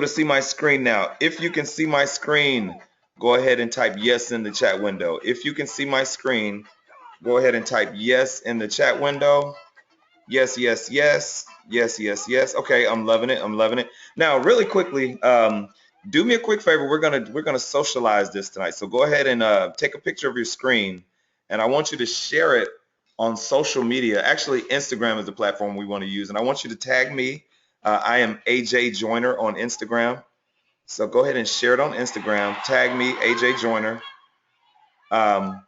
to see my screen now. If you can see my screen, go ahead and type yes in the chat window. If you can see my screen, go ahead and type yes in the chat window. Yes, yes, yes, yes, yes, yes. Okay, I'm loving it. I'm loving it. Now, really quickly, do me a quick favor. We're gonna socialize this tonight. So go ahead and take a picture of your screen, and I want you to share it on social media. Actually, Instagram is the platform we want to use, and I want you to tag me. I am AJ Joyner on Instagram. So go ahead and share it on Instagram. Tag me, AJ Joyner. Um,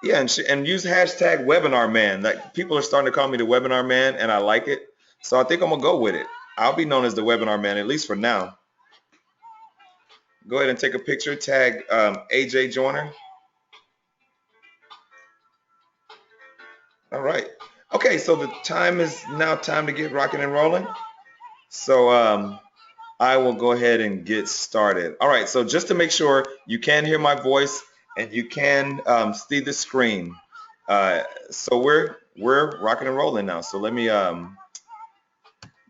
yeah, and use hashtag webinar man. Like people are starting to call me the webinar man, and I like it. So I think I'm gonna go with it. I'll be known as the webinar man, at least for now. Go ahead and take a picture, tag AJ Joyner. All right. Okay, so the time is now time to get rocking and rolling. So I will go ahead and get started. All right, so just to make sure you can hear my voice and you can see the screen. So we're rocking and rolling now. So let me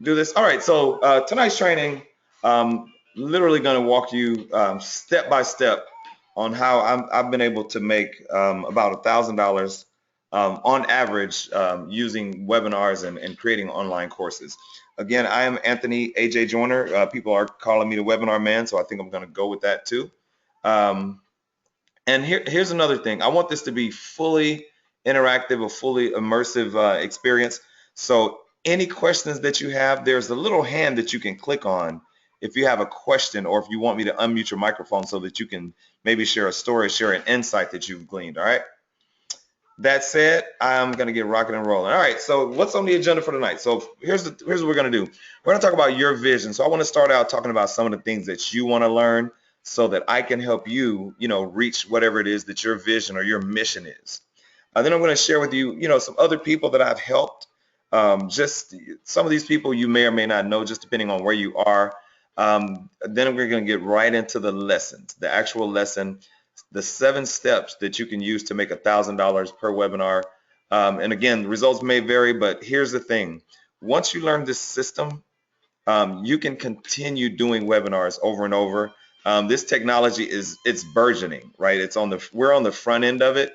do this. All right, so tonight's training, literally going to walk you step by step on how I've been able to make about $1,000 on average using webinars and creating online courses. Again, I am Anthony AJ Joyner. People are calling me the webinar man, so I think I'm going to go with that too. And here's another thing. I want this to be fully interactive, a fully immersive experience. So any questions that you have, there's a little hand that you can click on if you have a question or if you want me to unmute your microphone so that you can maybe share a story, share an insight that you've gleaned. All right. That said, I'm going to get rocking and rolling. All right. So what's on the agenda for tonight? So here's what we're going to do. We're going to talk about your vision. So I want to start out talking about some of the things that you want to learn so that I can help you, reach whatever it is that your vision or your mission is. Then I'm going to share with you, some other people that I've helped. Just some of these people you may or may not know, just depending on where you are. Then we're going to get right into the lessons, the actual lesson, the 7 steps that you can use to make $1,000 per webinar. And again, the results may vary, but here's the thing. Once you learn this system, you can continue doing webinars over and over. This technology it's burgeoning, right? We're on the front end of it.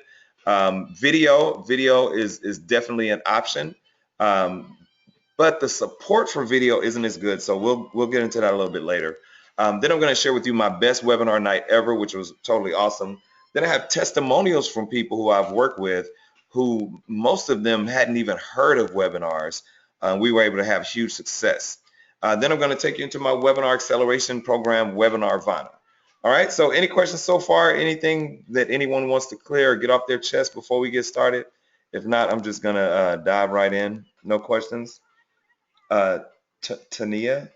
Video is definitely an option, but the support for video isn't as good. So we'll get into that a little bit later. Then I'm going to share with you my best webinar night ever, which was totally awesome. Then I have testimonials from people who I've worked with, who most of them hadn't even heard of webinars. We were able to have huge success. Then I'm going to take you into my webinar acceleration program, Webinar Vinyl. All right, so any questions so far? Anything that anyone wants to clear or get off their chest before we get started? If not, I'm just going to dive right in. No questions? Tania?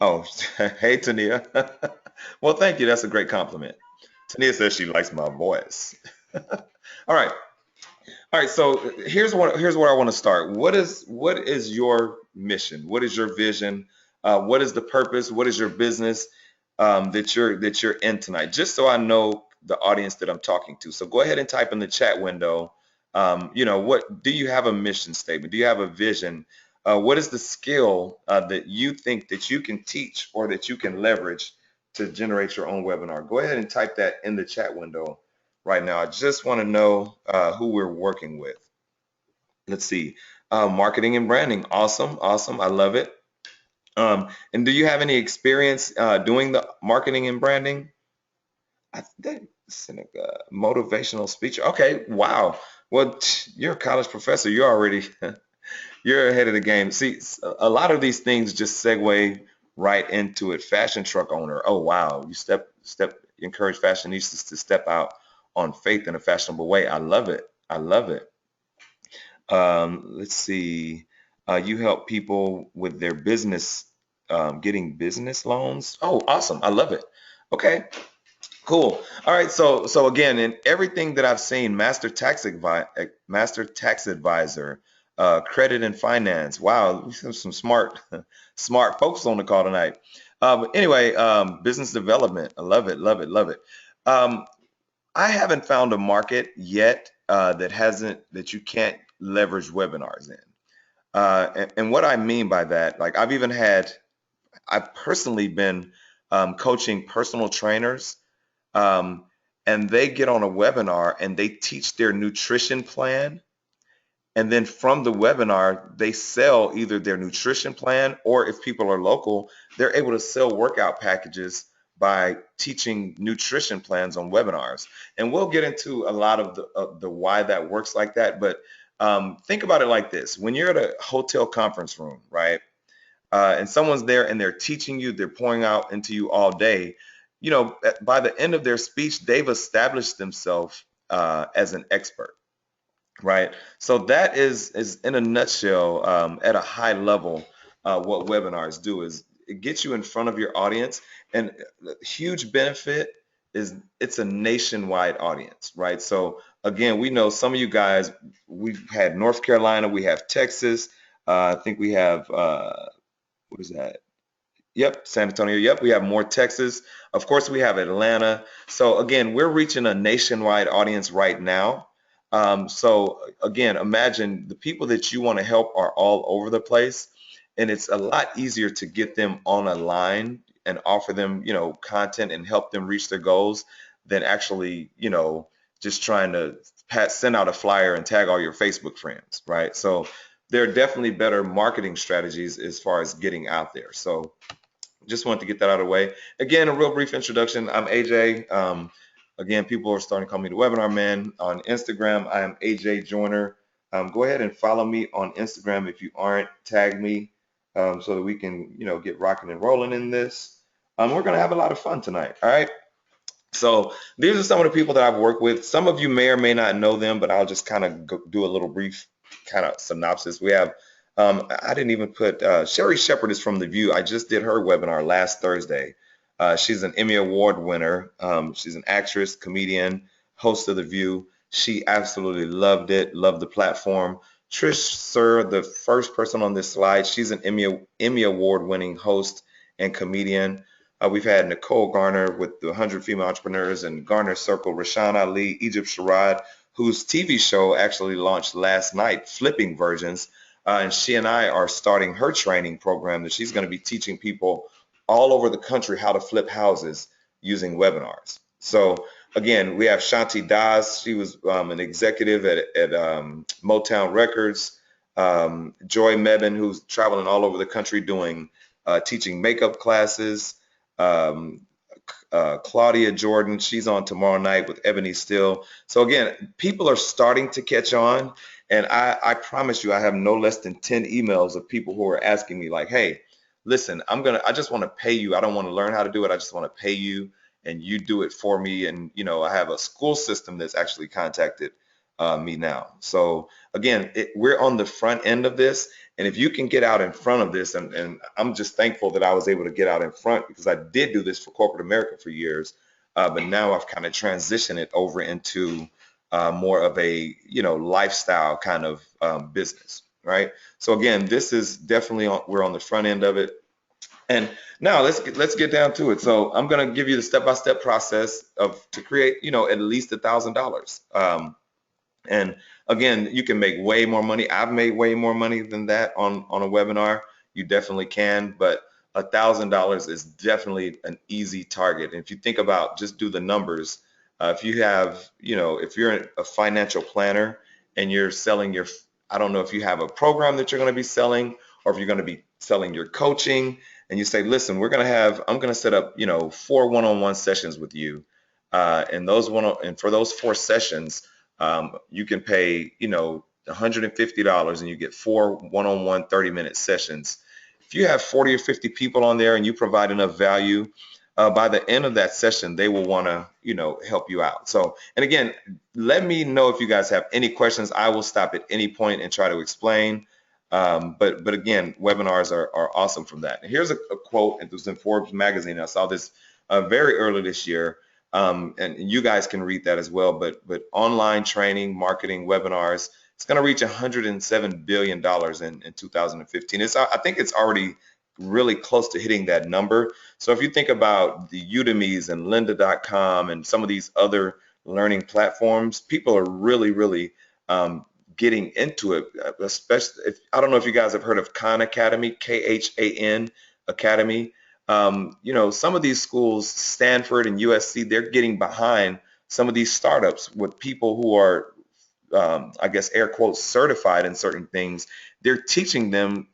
Oh, hey, Tania. Well, thank you. That's a great compliment. Tania says she likes my voice. All right. All right, so here's where I want to start. What is your mission? What is your vision? What is the purpose? What is your business that you're in tonight? Just so I know the audience that I'm talking to. So go ahead and type in the chat window. What do you have a mission statement? Do you have a vision? What is the skill that you think that you can teach or that you can leverage to generate your own webinar? Go ahead and type that in the chat window right now. I just want to know who we're working with. Let's see. Marketing and branding. Awesome. Awesome. I love it. And do you have any experience doing the marketing and branding? I think motivational speech. Okay. Wow. Well, you're a college professor. You're already you're ahead of the game. See, a lot of these things just segue right into it. Fashion truck owner. Oh, wow. You encourage fashionistas to step out on faith in a fashionable way. I love it. I love it. Let's see. You help people with their business, getting business loans. Oh, awesome. I love it. Okay, cool. All right. So again, in everything that I've seen, master tax advisor, credit and finance. Wow, we have some smart folks on the call tonight. But anyway, business development. I love it. Love it. Love it. I haven't found a market yet that you can't leverage webinars in. And what I mean by that, like I've I've personally been coaching personal trainers, um, and they get on a webinar and they teach their nutrition plan. And then from the webinar, they sell either their nutrition plan, or if people are local, they're able to sell workout packages by teaching nutrition plans on webinars. And we'll get into a lot of the why that works like that. But think about it like this. When you're at a hotel conference room, right? And someone's there and they're teaching you, they're pouring out into you all day, by the end of their speech, they've established themselves as an expert. Right. So that is in a nutshell, at a high level, what webinars do is it gets you in front of your audience, and the huge benefit is it's a nationwide audience, right? So again, we know some of you guys, we've had North Carolina, we have Texas, I think we have what is that? Yep, San Antonio. Yep, we have more Texas. Of course, we have Atlanta. So again, we're reaching a nationwide audience right now. So again, imagine the people that you want to help are all over the place, and it's a lot easier to get them on a line and offer them, content and help them reach their goals than actually, just trying to send out a flyer and tag all your Facebook friends, right? So there are definitely better marketing strategies as far as getting out there. So just wanted to get that out of the way. Again, a real brief introduction. I'm AJ. Again, people are starting to call me the Webinar Man. On Instagram, I am AJ Joyner. Go ahead and follow me on Instagram if you aren't. Tag me so that we can, get rocking and rolling in this. We're going to have a lot of fun tonight. All right. So these are some of the people that I've worked with. Some of you may or may not know them, but I'll just kind of do a little brief kind of synopsis. We have, I didn't even put, Sherry Shepard is from The View. I just did her webinar last Thursday. She's an Emmy Award winner. She's an actress, comedian, host of The View. She absolutely loved it, loved the platform. Trish Sir, the first person on this slide, she's an Emmy Award winning host and comedian. We've had Nicole Garner with the 100 Female Entrepreneurs and Garner Circle, Rashawn Ali, Egypt Sharad, whose TV show actually launched last night, Flipping Virgins. And she and I are starting her training program that she's going to be teaching people all over the country how to flip houses using webinars. So again, we have Shanti Das. She was an executive at Motown Records. Joy Mebin, who's traveling all over the country doing teaching makeup classes. Um, Claudia Jordan, she's on tomorrow night with Ebony Still. So again, people are starting to catch on, and I promise you, I have no less than 10 emails of people who are asking me like, hey, listen, I just want to pay you. I don't want to learn how to do it. I just want to pay you and you do it for me. And, I have a school system that's actually contacted me now. So again, we're on the front end of this. And if you can get out in front of this, and I'm just thankful that I was able to get out in front because I did do this for corporate America for years, but now I've kind of transitioned it over into more of a lifestyle kind of business, right? So again, this is definitely we're on the front end of it. And now let's get down to it. So I'm going to give you the step-by-step process to create at least $1,000. And again, you can make way more money. I've made way more money than that on a webinar. You definitely can, but $1,000 is definitely an easy target. And if you think about, just do the numbers. If you have, if you're a financial planner and you're selling I don't know if you have a program that you're going to be selling, or if you're going to be selling your coaching, and you say, listen, I'm going to set up, 4 one-on-one sessions with you. And for those 4 sessions, you can pay, $150 and you get 4 one-on-one 30-minute sessions. If you have 40 or 50 people on there and you provide enough value, by the end of that session, they will want to, help you out. So, and again, let me know if you guys have any questions. I will stop at any point and try to explain. But again, webinars are awesome from that. And here's a quote. It was in Forbes magazine. I saw this very early this year. And you guys can read that as well, but online training, marketing, webinars, it's going to reach $107 billion in 2015. I think it's already really close to hitting that number. So if you think about the Udemy's and lynda.com and some of these other learning platforms, people are really, really getting into it, especially I don't know if you guys have heard of Khan Academy, KHAN. Academy. Some of these schools, Stanford and USC, they're getting behind some of these startups with people who are, I guess, air quotes, certified in certain things. They're teaching them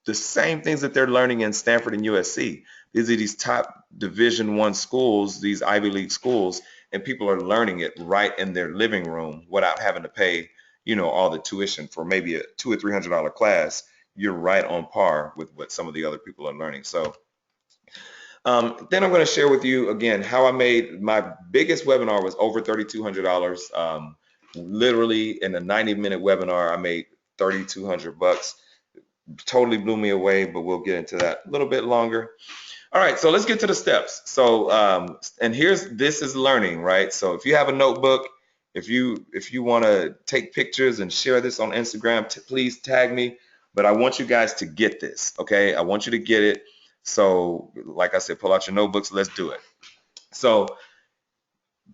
the same things that they're learning in Stanford and USC. These are these top Division I schools, these Ivy League schools, and people are learning it right in their living room without having to pay, all the tuition for maybe a $200 or $300 class. You're right on par with what some of the other people are learning. So then I'm going to share with you again how I made my biggest webinar was over $3,200. Literally in a 90-minute webinar, I made $3,200. Totally blew me away, but we'll get into that a little bit longer. All right, so let's get to the steps. So, and this is learning, right? So if you have a notebook, if you want to take pictures and share this on Instagram, please tag me. But I want you guys to get this, okay? I want you to get it. So, like I said, pull out your notebooks. Let's do it. So,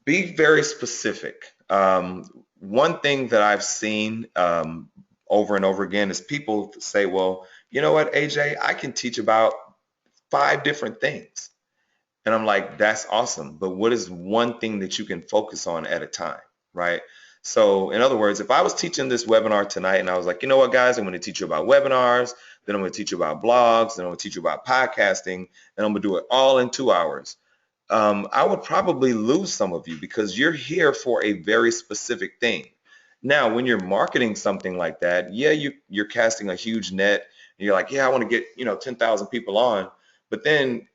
be very specific. One thing that I've seen over and over again is people say, well, you know what, AJ, I can teach about 5 different things. And I'm like, that's awesome. But what is one thing that you can focus on at a time, right? So in other words, if I was teaching this webinar tonight and I was like, you know what, guys, I'm going to teach you about webinars, then I'm going to teach you about blogs, then I'm going to teach you about podcasting, and I'm going to do it all in 2 hours. I would probably lose some of you because you're here for a very specific thing. Now, when you're marketing something like that, yeah, you're casting a huge net. And you're like, yeah, I want to get 10,000 people on, but then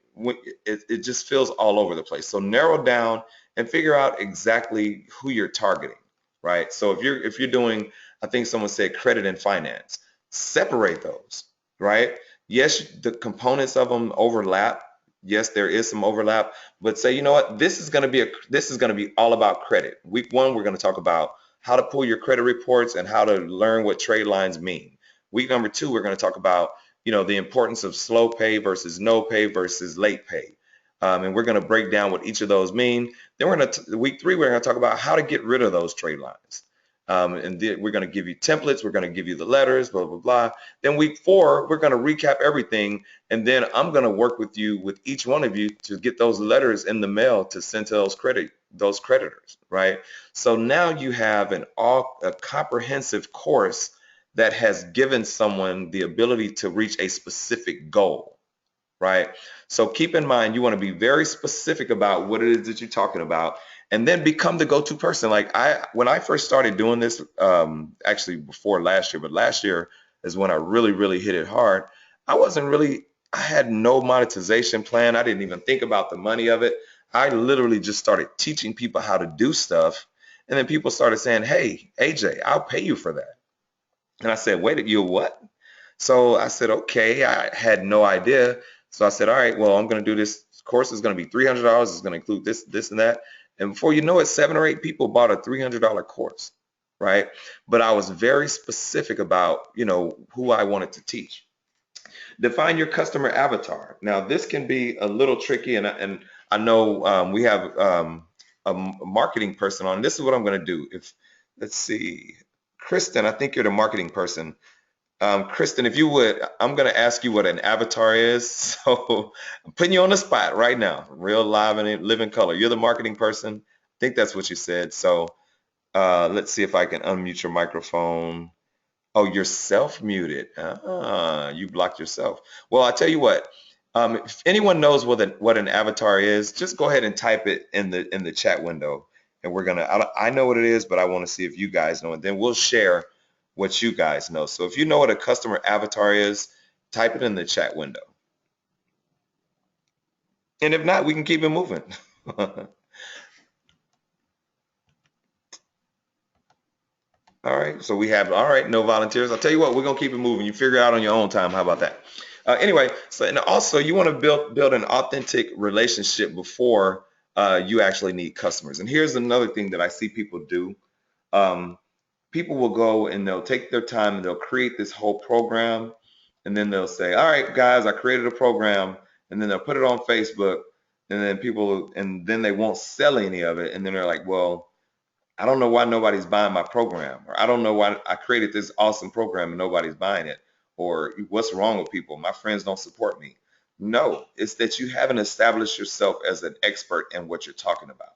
it just feels all over the place. So narrow down and figure out exactly who you're targeting, right? So if you're doing, I think someone said credit and finance, separate those, right? Yes, the components of them overlap. Yes, there is some overlap, but say, you know what, this is going to be all about credit. Week 1, we're going to talk about how to pull your credit reports and how to learn what trade lines mean. Week number 2, we're going to talk about, the importance of slow pay versus no pay versus late pay. And we're going to break down what each of those mean. Then week 3, we're going to talk about how to get rid of those trade lines. And we're going to give you templates. We're going to give you the letters, blah, blah, blah. Then week 4, we're going to recap everything. And then I'm going to work with each one of you to get those letters in the mail to send to those creditors, right? So now you have a comprehensive course that has given someone the ability to reach a specific goal, right? So keep in mind, you want to be very specific about what it is that you're talking about, and then become the go-to person. Like when I first started doing this, actually before last year, but last year is when I really, really hit it hard. I had no monetization plan. I didn't even think about the money of it. I literally just started teaching people how to do stuff. And then people started saying, hey, AJ, I'll pay you for that. And I said, wait, you what? So I said, okay, I had no idea. So I said, all right, well, I'm going to do this course. It's going to be $300. It's going to include this, this, and that. And before you know it, 7 or 8 people bought a $300 course, right? But I was very specific about, who I wanted to teach. Define your customer avatar. Now, this can be a little tricky, and I know we have a marketing person on. This is what I'm going to do. Let's see, Kristen, I think you're the marketing person. Kristen, if you would, I'm going to ask you what an avatar is. So I'm putting you on the spot right now, real live and living color. You're the marketing person. I think that's what you said. So let's see if I can unmute your microphone. Oh, you're self-muted. You blocked yourself. Well, I tell you what. If anyone knows what an avatar is, just go ahead and type it in the chat window, and I know what it is, but I want to see if you guys know, and then we'll share what you guys know. So if you know what a customer avatar is, type it in the chat window. And if not, we can keep it moving. All right, so all right, no volunteers. I'll tell you what, we're gonna keep it moving. You figure it out on your own time. How about that? Anyway, so and also you want to build an authentic relationship before you actually need customers. And here's another thing that I see people do. People will go and they'll take their time and they'll create this whole program, and then they'll say, all right, guys, I created a program, and then they'll put it on Facebook, and then they won't sell any of it, and then they're like, well, I don't know why nobody's buying my program, or I don't know why I created this awesome program and nobody's buying it, or what's wrong with people? My friends don't support me. No, it's that you haven't established yourself as an expert in what you're talking about,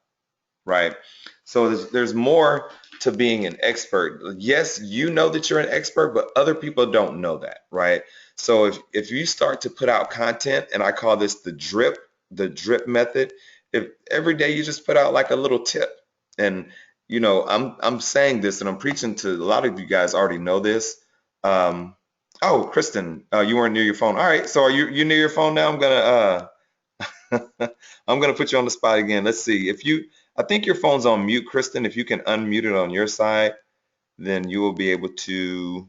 right? So there's more to being an expert. Yes, you know that you're an expert, but other people don't know that, right? So if you start to put out content, and I call this the drip method, if every day you just put out like a little tip, and I'm saying this and I'm preaching to a lot of you guys already know this. Um, oh, Kristen, you weren't near your phone. All right, so are you near your phone now? I'm gonna put you on the spot again. Let's see. I think your phone's on mute, Kristen. If you can unmute it on your side, then you will be able to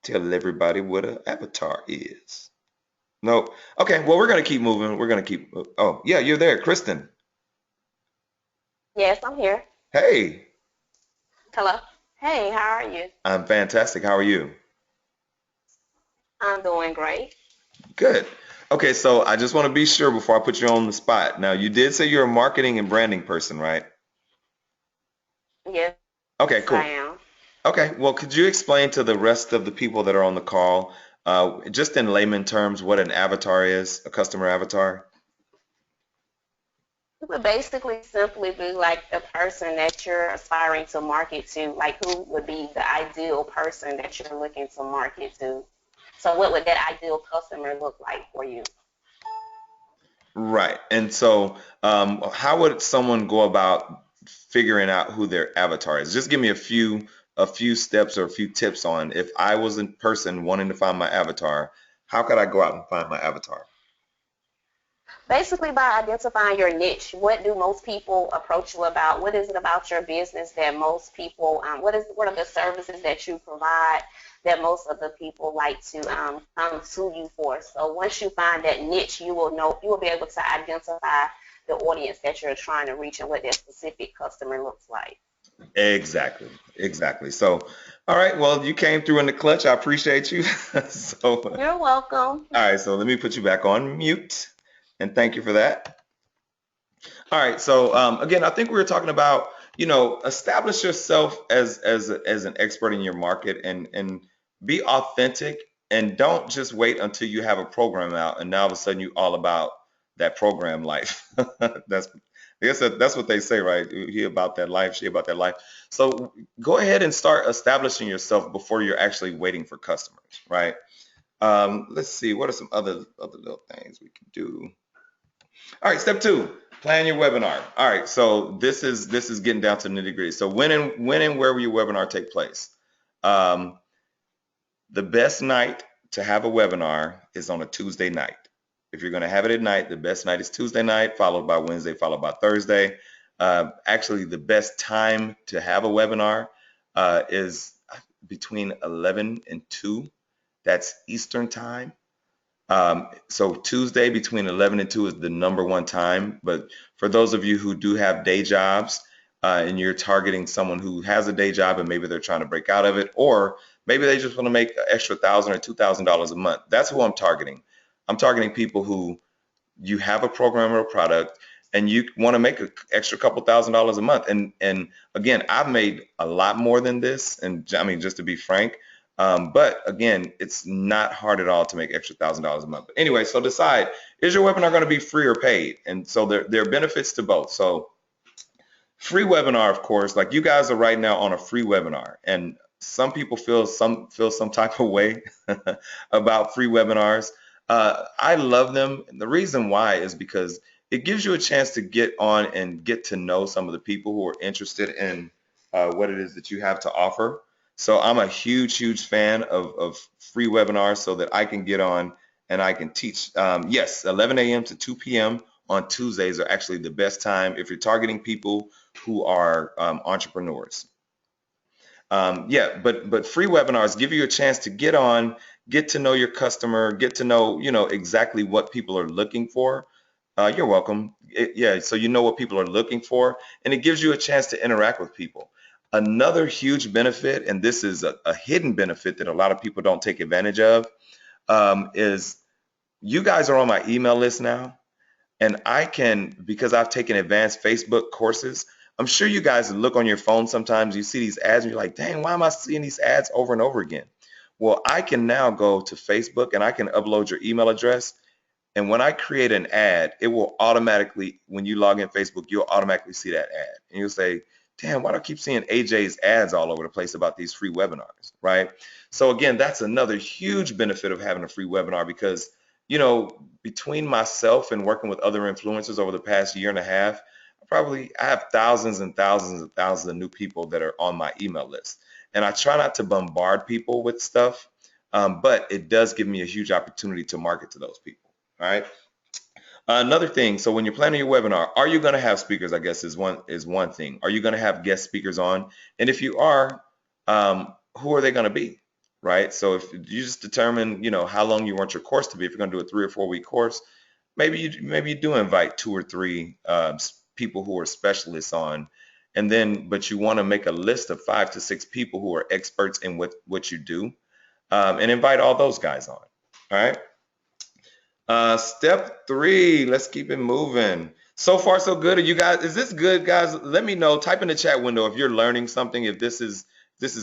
tell everybody what an avatar is. No. Okay, well, we're gonna keep moving. We're gonna keep. Oh, yeah, you're there, Kristen. Yes, I'm here. Hey, Hello. Hey, how are you? I'm fantastic. How are you? I'm doing great. Good. Okay, so I just want to be sure before I put you on the spot. Now, you did say you're a marketing and branding person, right? Yes, Okay, I cool. am. Okay, well, could you explain to the rest of the people that are on the call, just in layman terms, what an avatar is, a customer avatar? It would basically simply be like the person that you're aspiring to market to, like who would be the ideal person that you're looking to market to. So what would that ideal customer look like for you? Right. And so, how would someone go about figuring out who their avatar is? Just give me a few steps or a few tips on if I was a person wanting to find my avatar, how could I go out and find my avatar? Basically, by identifying your niche, what do most people approach you about? What is it about your business that most people, what are the services that you provide that most of the people like to come to you for? So once you find that niche, you will be able to identify the audience that you're trying to reach and what that specific customer looks like. Exactly. Exactly. So, all right, well, you came through in the clutch. I appreciate you. So, all You're welcome. right, so let me put you back on mute, and thank you for that. All right. So again, I think we were talking about, establish yourself as an expert in your market, and be authentic, and don't just wait until you have a program out and now all of a sudden you all about that program life. That's I guess that's what they say, right? He about that life, she about that life. So go ahead and start establishing yourself before you're actually waiting for customers, right? Let's see, what are some other little things we can do? All right, step two, plan your webinar. All right, so this is getting down to the nitty gritty. So when and where will your webinar take place? Um, the best night to have a webinar is on a Tuesday night. If you're going to have it at night, the best night is Tuesday night, followed by Wednesday, followed by Thursday. Actually, the best time to have a webinar is between 11 and 2. That's Eastern time. So Tuesday between 11 and 2 is the number one time. But for those of you who do have day jobs, and you're targeting someone who has a day job and maybe they're trying to break out of it, or maybe they just want to make an extra $1,000 or $2,000 a month. That's who I'm targeting. I'm targeting people who you have a program or a product and you want to make an extra couple $1,000s a month. And again, I've made a lot more than this. And I mean, just to be frank, but again, it's not hard at all to make extra $1,000 a month. But anyway, so decide, is your webinar going to be free or paid? And so there are benefits to both. So free webinar, of course, like you guys are right now on a free webinar, and some people feel some type of way about free webinars. I love them. And the reason why is because it gives you a chance to get on and get to know some of the people who are interested in what it is that you have to offer. So I'm a huge fan of free webinars so that I can get on and I can teach. Yes, 11 a.m. to 2 p.m. on Tuesdays are actually the best time if you're targeting people who are entrepreneurs. Yeah, but free webinars give you a chance to get on, get to know your customer, get to know, exactly what people are looking for. You're welcome. Yeah, so you know what people are looking for, and it gives you a chance to interact with people. Another huge benefit, and this is a hidden benefit that a lot of people don't take advantage of, is you guys are on my email list now. And I can, because I've taken advanced Facebook courses, I'm sure you guys look on your phone sometimes, you see these ads and you're like, dang, why am I seeing these ads over and over again? Well, I can now go to Facebook and I can upload your email address. And when I create an ad, it will automatically, when you log in Facebook, you'll automatically see that ad. And you'll say, damn, why do I keep seeing AJ's ads all over the place about these free webinars, right? So again, that's another huge benefit of having a free webinar because, between myself and working with other influencers over the past year and a half, I have thousands and thousands and thousands of new people that are on my email list. And I try not to bombard people with stuff, but it does give me a huge opportunity to market to those people. All right. Another thing, so when you're planning your webinar, are you going to have speakers? I guess is one thing. Are you going to have guest speakers on? And if you are, who are they going to be? Right. So if you just determine, how long you want your course to be, if you're going to do a 3 or 4 week course, maybe you do invite 2 or 3 people who are specialists on, and then but you want to make a list of 5 to 6 people who are experts in what you do, and invite all those guys on. All right. Step 3, let's keep it moving. So far, so good. Are you guys, is this good, guys? Let me know. Type in the chat window if you're learning something, if this is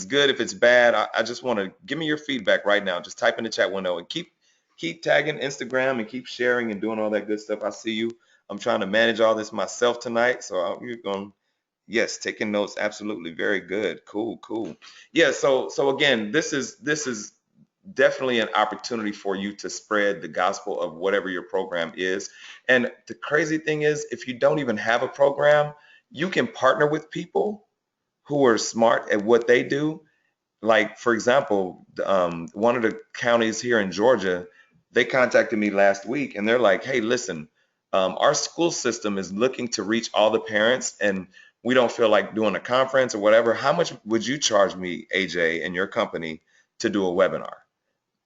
good, if it's bad. I just want to give me your feedback right now. Just type in the chat window and keep tagging Instagram and keep sharing and doing all that good stuff. I see you. I'm trying to manage all this myself tonight. So you're going, yes, taking notes. Absolutely. Very good. Cool. Yeah. So again, this is definitely an opportunity for you to spread the gospel of whatever your program is. And the crazy thing is, if you don't even have a program, you can partner with people who are smart at what they do. Like, for example, one of the counties here in Georgia, they contacted me last week and they're like, hey, listen, our school system is looking to reach all the parents and we don't feel like doing a conference or whatever. How much would you charge me, AJ, and your company to do a webinar?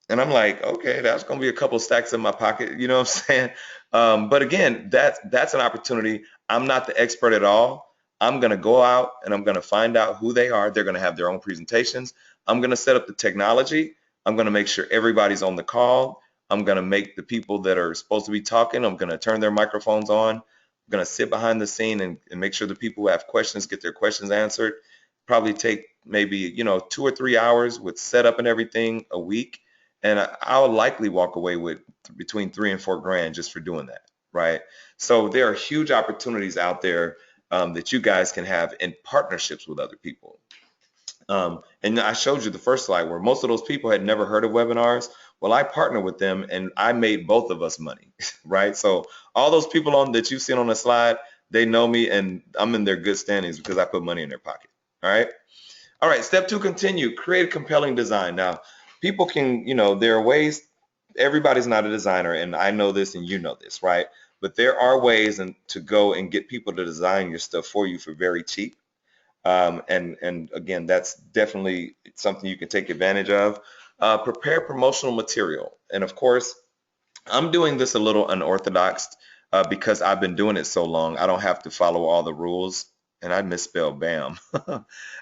And I'm like, okay, that's going to be a couple stacks in my pocket. You know what I'm saying? But again, that's an opportunity. I'm not the expert at all. I'm going to go out and I'm going to find out who they are. They're going to have their own presentations. I'm going to set up the technology. I'm going to make sure everybody's on the call. I'm going to make the people that are supposed to be talking, I'm going to turn their microphones on. I'm going to sit behind the scene and make sure the people who have questions get their questions answered. Probably take maybe, 2 or 3 hours with setup and everything a week. And I'll likely walk away with between 3 and 4 grand just for doing that, right? So there are huge opportunities out there that you guys can have in partnerships with other people. And I showed you the first slide where most of those people had never heard of webinars. Well, I partnered with them and I made both of us money, right? So all those people that you've seen on the slide, they know me and I'm in their good standings because I put money in their pocket, all right? All right, step 2, continue. Create a compelling design. Now, people can, there are ways, everybody's not a designer, and I know this and you know this, right? But there are ways to go and get people to design your stuff for you for very cheap. And again, that's definitely something you can take advantage of. Prepare promotional material. And of course, I'm doing this a little unorthodox because I've been doing it so long. I don't have to follow all the rules. And I misspelled BAM.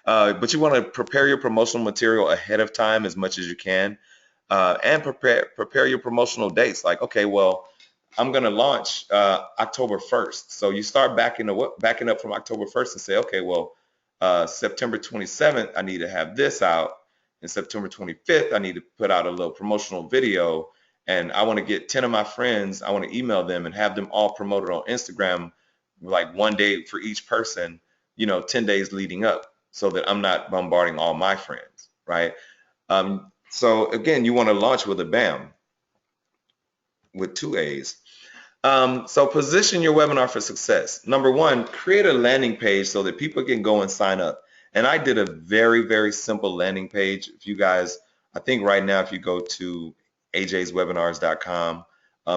But you want to prepare your promotional material ahead of time as much as you can, and prepare your promotional dates. Like, okay, well, I'm going to launch October 1st. So you start backing up from October 1st and say, okay, well, September 27th, I need to have this out. And September 25th, I need to put out a little promotional video. And I want to get 10 of my friends, I want to email them and have them all promoted on Instagram, like one day for each person, 10 days leading up so that I'm not bombarding all my friends, right? So again, you want to launch with a BAM with 2 A's. So position your webinar for success. Number 1, create a landing page so that people can go and sign up. And I did a very, very simple landing page. If you guys, I think right now, if you go to ajswebinars.com,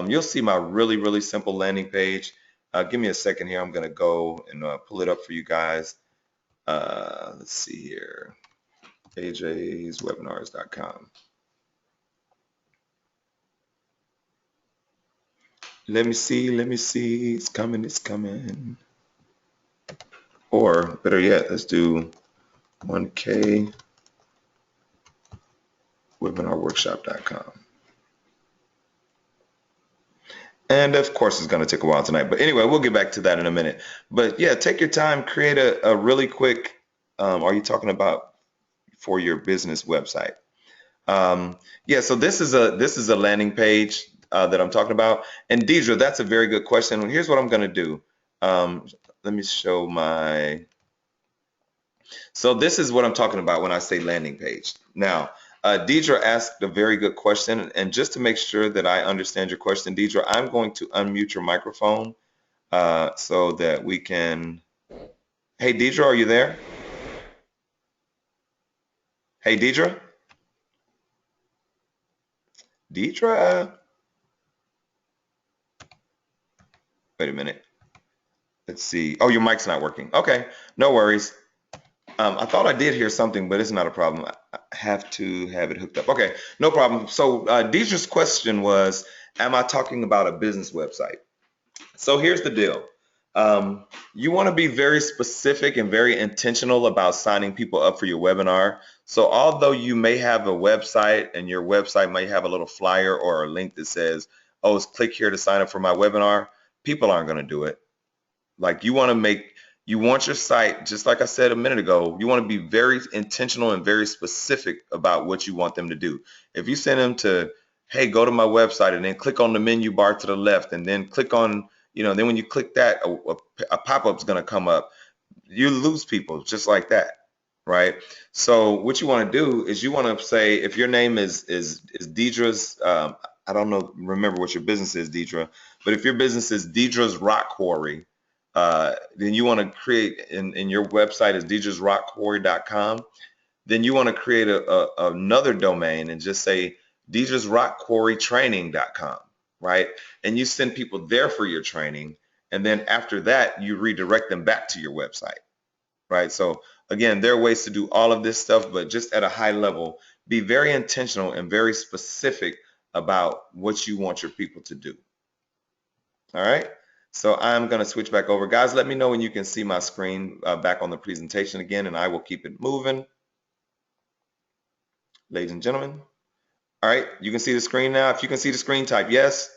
you'll see my really, really simple landing page. Give me a second here. I'm going to go and pull it up for you guys. Let's see here, ajswebinars.com. Let me see. It's coming. Or better yet, let's do 1K webinarworkshop.com. And of course, it's going to take a while tonight. But anyway, we'll get back to that in a minute. But yeah, take your time, create a really quick, are you talking about for your business website? Yeah, so this is a landing page that I'm talking about. And Deidre, that's a very good question. Here's what I'm going to do. Um, Let me show my. So this is what I'm talking about when I say landing page. Now, Deidre asked a very good question, and just to make sure that I understand your question, Deidre, I'm going to unmute your microphone so that we can. Hey, Deidre, are you there? Hey, Deidre. Deidre. Wait a minute. Let's see. Oh, your mic's not working. Okay, no worries. I thought I did hear something, but it's not a problem. I have to have it hooked up. Okay, no problem. So Deidre's question was, am I talking about a business website? So here's the deal. You want to be very specific and very intentional about signing people up for your webinar. So although you may have a website and your website might have a little flyer or a link that says, oh, click here to sign up for my webinar, people aren't going to do it. Like you want your site, just like I said a minute ago, you want to be very intentional and very specific about what you want them to do. If you send them to, hey, go to my website and then click on the menu bar to the left and then click on, then when you click that, a pop-up is going to come up. You lose people just like that, right? So what you want to do is you want to say, if your name is Deidre's, I don't know, remember what your business is, Deidre, but if your business is Deidre's Rock Quarry, then you want to create in your website is deidresrockquarry.com. Then you want to create another domain and just say deidresrockquarrytraining.com, right? And you send people there for your training. And then after that, you redirect them back to your website, right? So again, there are ways to do all of this stuff, but just at a high level, be very intentional and very specific about what you want your people to do. All right. So I'm going to switch back over. Guys, let me know when you can see my screen back on the presentation again, and I will keep it moving. Ladies and gentlemen. All right. You can see the screen now. If you can see the screen, type yes.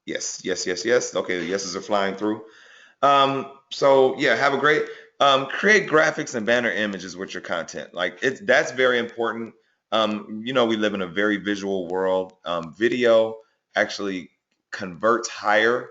Yes, yes, yes, yes. Okay, the yeses are flying through. So yeah, have a great create graphics and banner images with your content. Like that's very important. We live in a very visual world. Video actually converts higher.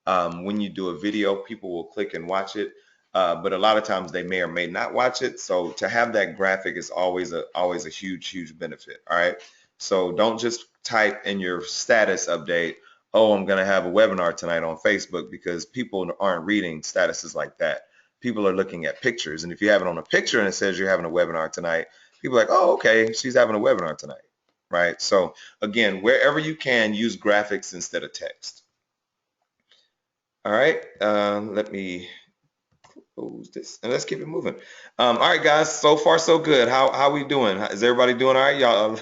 When you do a video, people will click and watch it. But a lot of times they may or may not watch it. So to have that graphic is always a huge, huge benefit. All right. So don't just type in your status update, oh, I'm going to have a webinar tonight on Facebook, because people aren't reading statuses like that. People are looking at pictures. And if you have it on a picture and it says you're having a webinar tonight, people are like, oh, okay, she's having a webinar tonight, right? So again, wherever you can, use graphics instead of text. All right, let me close this and let's keep it moving. All right, guys, so far so good. How we doing? Is everybody doing all right? Y'all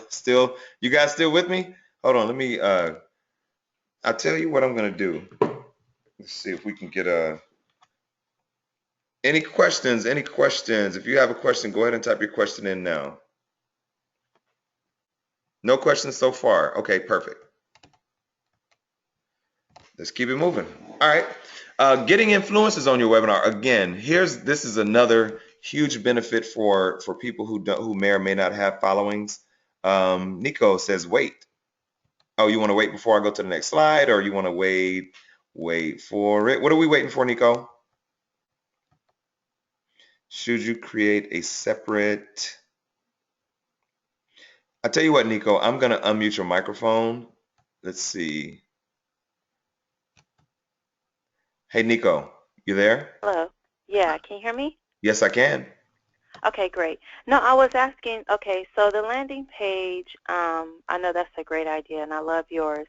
you guys still with me? Hold on, let me I'll tell you what I'm gonna do. Let's see if we can get any questions, any questions. If you have a question, go ahead and type your question in now. No questions so far. Okay, perfect. Let's keep it moving. All right. Getting influencers on your webinar. Again, this is another huge benefit for people who may or may not have followings. Nico says, wait. Oh, you want to wait before I go to the next slide, or you want to wait for it? What are we waiting for, Nico? Should you create a separate? I tell you what, Nico, I'm going to unmute your microphone. Let's see. Hey, Nico, you there? Hello. Yeah, can you hear me? Yes, I can. Okay, great. No, I was asking, okay, so the landing page, I know that's a great idea, and I love yours.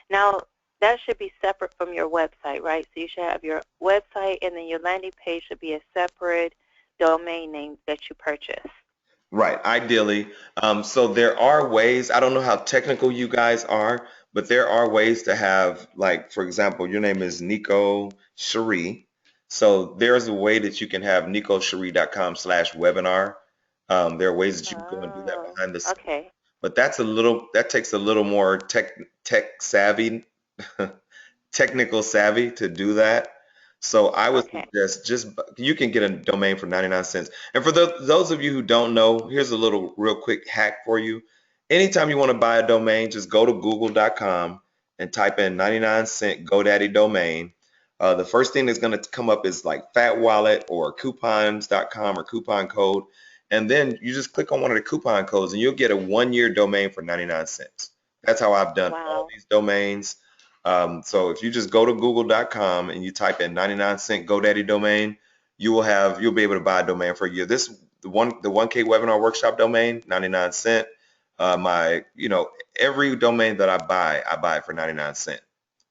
Now, that should be separate from your website, right? So you should have your website, and then your landing page should be a separate domain name that you purchase. Right, ideally. So there are ways, I don't know how technical you guys are, but there are ways to have, like, for example, your name is Nico Cherie. So there's a way that you can have nicocherie.com/webinar. There are ways that you can go and do that behind the scenes. Okay. But that takes a little more tech savvy, technical savvy to do that. So I would Okay. suggest you can get a domain for 99 cents. And for those of you who don't know, here's a little real quick hack for you. Anytime you want to buy a domain, just go to google.com and type in 99-cent GoDaddy domain. The first thing that's going to come up is like Fat Wallet or coupons.com or coupon code. And then you just click on one of the coupon codes and you'll get a 1-year domain for 99 cents. That's how I've done all Wow. these domains. So if you just go to google.com and you type in 99-cent GoDaddy domain, you'll be able to buy a domain for a year. The 1K webinar workshop domain, 99 cent. Every domain that I buy for 99 cent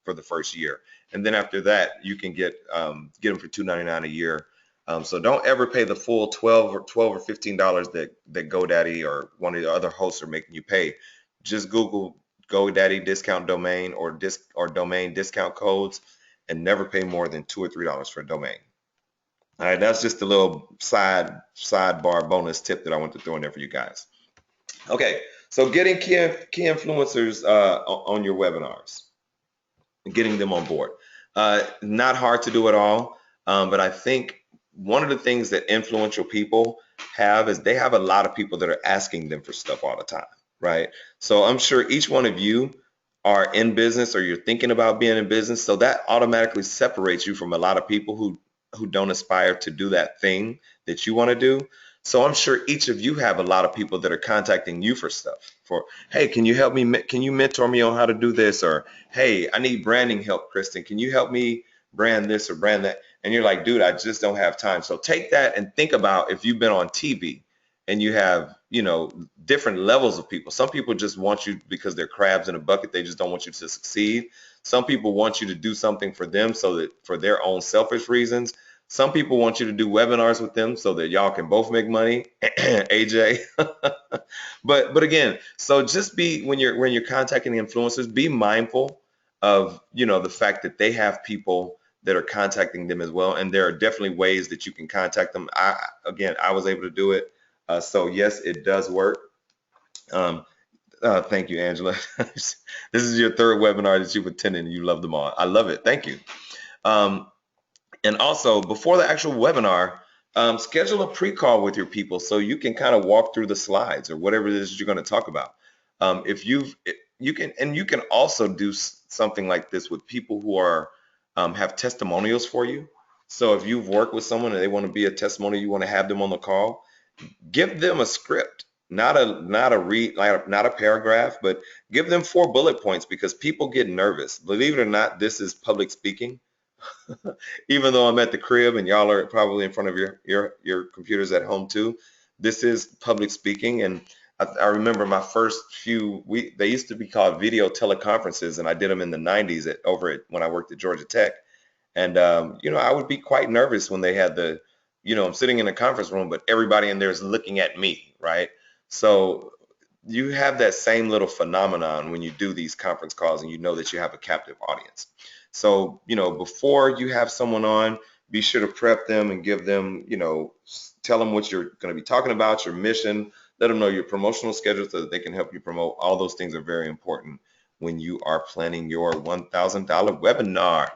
for the first year. And then after that, you can get them for $2.99 a year. So don't ever pay the full 12 or $15 that GoDaddy or one of the other hosts are making you pay. Just Google GoDaddy discount domain or domain discount codes and never pay more than $2 or $3 for a domain. All right, that's just a little sidebar bonus tip that I want to throw in there for you guys. Okay, so getting key influencers on your webinars and getting them on board. Not hard to do at all, but I think one of the things that influential people have is they have a lot of people that are asking them for stuff all the time, right? So I'm sure each one of you are in business or you're thinking about being in business, so that automatically separates you from a lot of people who don't aspire to do that thing that you want to do. So I'm sure each of you have a lot of people that are contacting you for stuff. For, hey, can you help me? Can you mentor me on how to do this? Or, hey, I need branding help, Kristen. Can you help me brand this or brand that? And you're like, dude, I just don't have time. So take that and think about if you've been on TV and you have, different levels of people. Some people just want you because they're crabs in a bucket. They just don't want you to succeed. Some people want you to do something for them so that for their own selfish reasons. Some people want you to do webinars with them so that y'all can both make money. AJ. But again, so just be when you're contacting the influencers, be mindful of the fact that they have people that are contacting them as well, and there are definitely ways that you can contact them. I was able to do it, so yes, it does work. Thank you, Angela. This is your third webinar that you've attended, and you love them all. I love it. Thank you. And also, before the actual webinar, schedule a pre-call with your people so you can kind of walk through the slides or whatever it is you're going to talk about. You can also do something like this with people who are have testimonials for you. So if you've worked with someone and they want to be a testimonial, you want to have them on the call, give them a script, not a paragraph, but give them 4 bullet points because people get nervous. Believe it or not, this is public speaking. Even though I'm at the crib and y'all are probably in front of your computers at home too, this is public speaking. And I remember my first few they used to be called video teleconferences, and I did them in the 90s when I worked at Georgia Tech. And I would be quite nervous when they had I'm sitting in a conference room, but everybody in there is looking at me, right? So you have that same little phenomenon when you do these conference calls and you know that you have a captive audience. So, before you have someone on, be sure to prep them and give them, tell them what you're going to be talking about, your mission, let them know your promotional schedule so that they can help you promote. All those things are very important when you are planning your $1,000 webinar.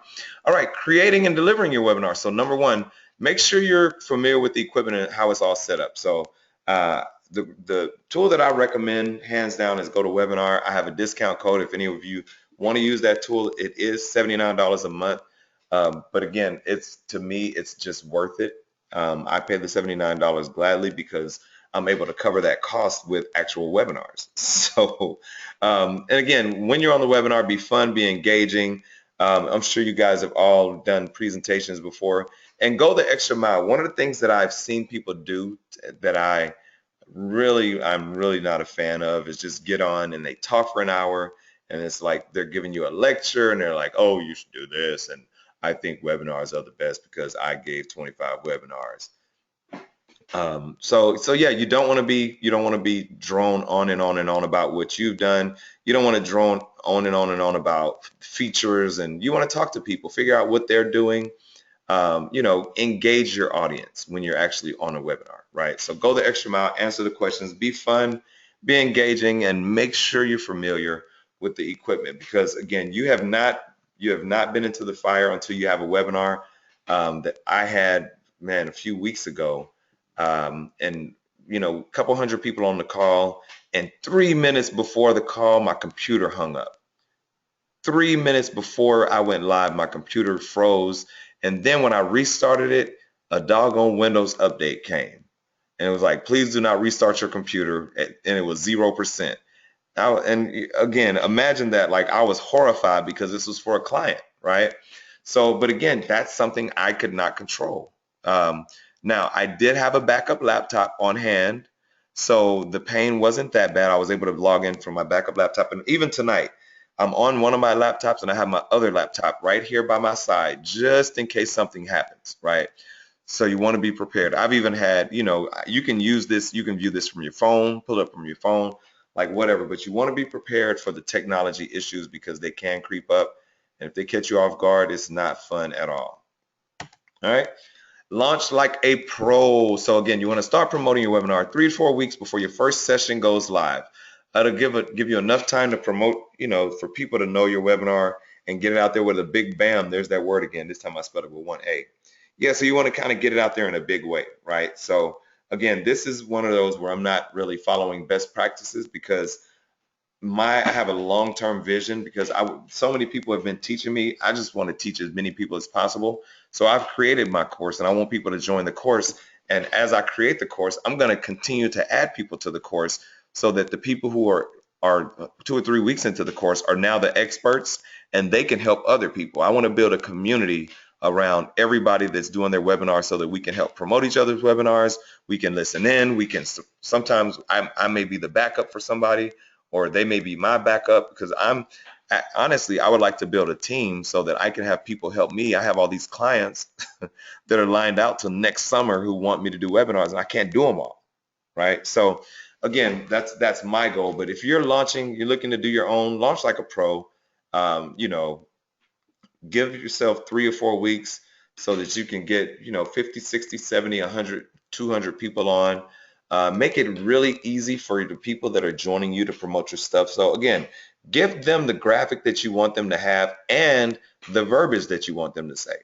All right, creating and delivering your webinar. So number one, make sure you're familiar with the equipment and how it's all set up. So the tool that I recommend hands down is GoToWebinar. I have a discount code if any of you want to use that tool. It is $79 a month. But again, to me, it's just worth it. I pay the $79 gladly because I'm able to cover that cost with actual webinars. So, and again, when you're on the webinar, be fun, be engaging. I'm sure you guys have all done presentations before, and go the extra mile. One of the things that I've seen people do that I'm really not a fan of is just get on and they talk for an hour and it's like they're giving you a lecture and they're like, oh, you should do this, and I think webinars are the best because I gave 25 webinars. So yeah, you don't want to be drone on and on and on about what you've done. You don't want to drone on and on and on about features, and you want to talk to people, figure out what they're doing. Engage your audience when you're actually on a webinar, right? So go the extra mile, answer the questions, be fun, be engaging, and make sure you're familiar with the equipment because again, you have not been into the fire until you have a webinar. that I had, man, a few weeks ago. And, a couple hundred people on the call. And 3 minutes before the call, my computer hung up. 3 minutes before I went live, my computer froze. And then when I restarted it, a doggone Windows update came. And it was like, please do not restart your computer. And it was 0%. And again, imagine that. Like, I was horrified because this was for a client, right? So, but again, that's something I could not control. Now, I did have a backup laptop on hand, so the pain wasn't that bad. I was able to log in from my backup laptop. And even tonight, I'm on one of my laptops and I have my other laptop right here by my side, just in case something happens, right? So you want to be prepared. I've even had, you can use this, you can view this from your phone, pull it up from your phone, like whatever, but you want to be prepared for the technology issues because they can creep up. And if they catch you off guard, it's not fun at all. All right. Launch like a pro. So again, you want to start promoting your webinar 3 to 4 weeks before your first session goes live. That'll give you enough time to promote, for people to know your webinar and get it out there with a big bam. There's that word again. This time I spelled it with one A. Yeah, so you want to kind of get it out there in a big way, right? So again, this is one of those where I'm not really following best practices because I have a long-term vision because so many people have been teaching me. I just want to teach as many people as possible. So I've created my course and I want people to join the course. And as I create the course, I'm going to continue to add people to the course so that the people who are 2 or 3 weeks into the course are now the experts and they can help other people. I want to build a community around everybody that's doing their webinar so that we can help promote each other's webinars. We can listen in. We can sometimes I may be the backup for somebody, or they may be my backup because honestly, I would like to build a team so that I can have people help me. I have all these clients that are lined out till next summer who want me to do webinars and I can't do them all, right? So again, that's my goal. But if you're launching, you're looking to do your own, launch like a pro, give yourself 3 or 4 weeks so that you can get, 50, 60, 70, 100, 200 people on. Make it really easy for the people that are joining you to promote your stuff. So again, give them the graphic that you want them to have and the verbiage that you want them to say,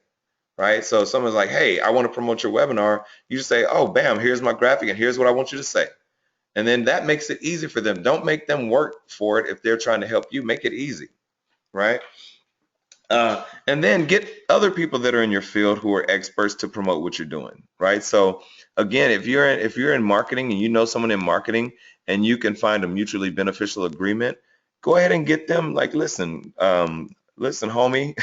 right? So if someone's like, hey, I want to promote your webinar, you just say, oh, bam, here's my graphic and here's what I want you to say. And then that makes it easy for them. Don't make them work for it if they're trying to help you. Make it easy, right? And then get other people that are in your field who are experts to promote what you're doing, right? So again, if you're in marketing and you know someone in marketing and you can find a mutually beneficial agreement, go ahead and get them. Like, listen, homie,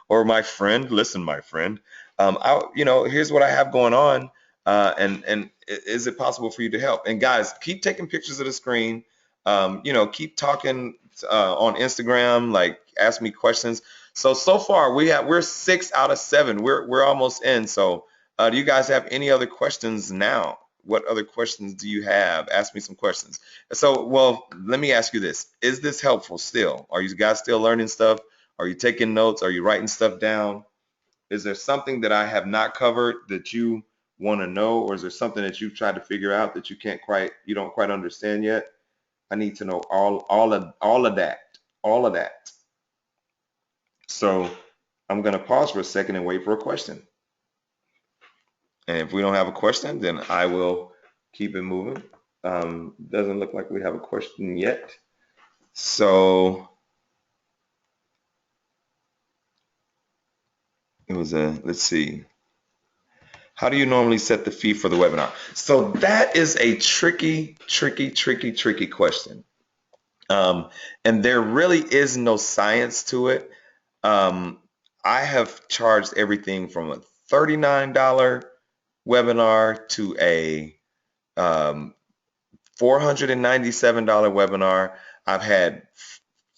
or my friend, listen, my friend, here's what I have going on, and is it possible for you to help? And guys, keep taking pictures of the screen. Keep talking on Instagram, like ask me questions. So far we're 6 out of 7. We're almost in. So do you guys have any other questions now? What other questions do you have? Ask me some questions. So, well, let me ask you this. Is this helpful still? Are you guys still learning stuff? Are you taking notes? Are you writing stuff down? Is there something that I have not covered that you want to know, or is there something that you've tried to figure out that you don't quite understand yet? I need to know all of that. So I'm going to pause for a second and wait for a question. And if we don't have a question, then I will keep it moving. Doesn't look like we have a question yet. So let's see. How do you normally set the fee for the webinar? So that is a tricky question. And there really is no science to it. I have charged everything from a $39 webinar to a $497 webinar. I've had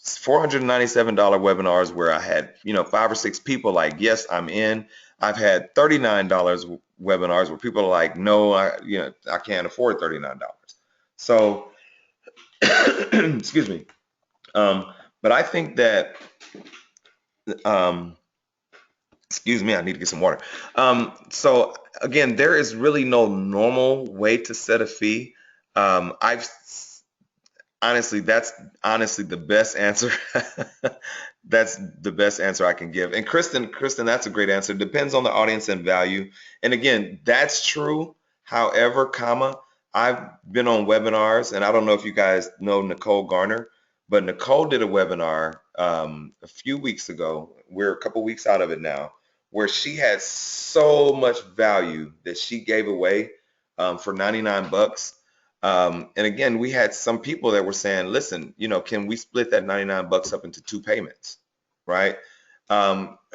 $497 webinars where I had 5 or 6 people like, yes, I'm in. I've had $39 webinars where people are like, no, I can't afford $39. So excuse me. But I think that excuse me, I need to get some water. So again, there is really no normal way to set a fee. That's honestly the best answer That's the best answer I can give. And Kristen, that's a great answer. Depends on the audience and value. And again, that's true. However, I've been on webinars, and I don't know if you guys know Nicole Garner, but Nicole did a webinar a few weeks ago. We're a couple weeks out of it now, where she had so much value that she gave away for 99 bucks. And again, we had some people that were saying, listen, can we split that 99 bucks up into 2 payments, right?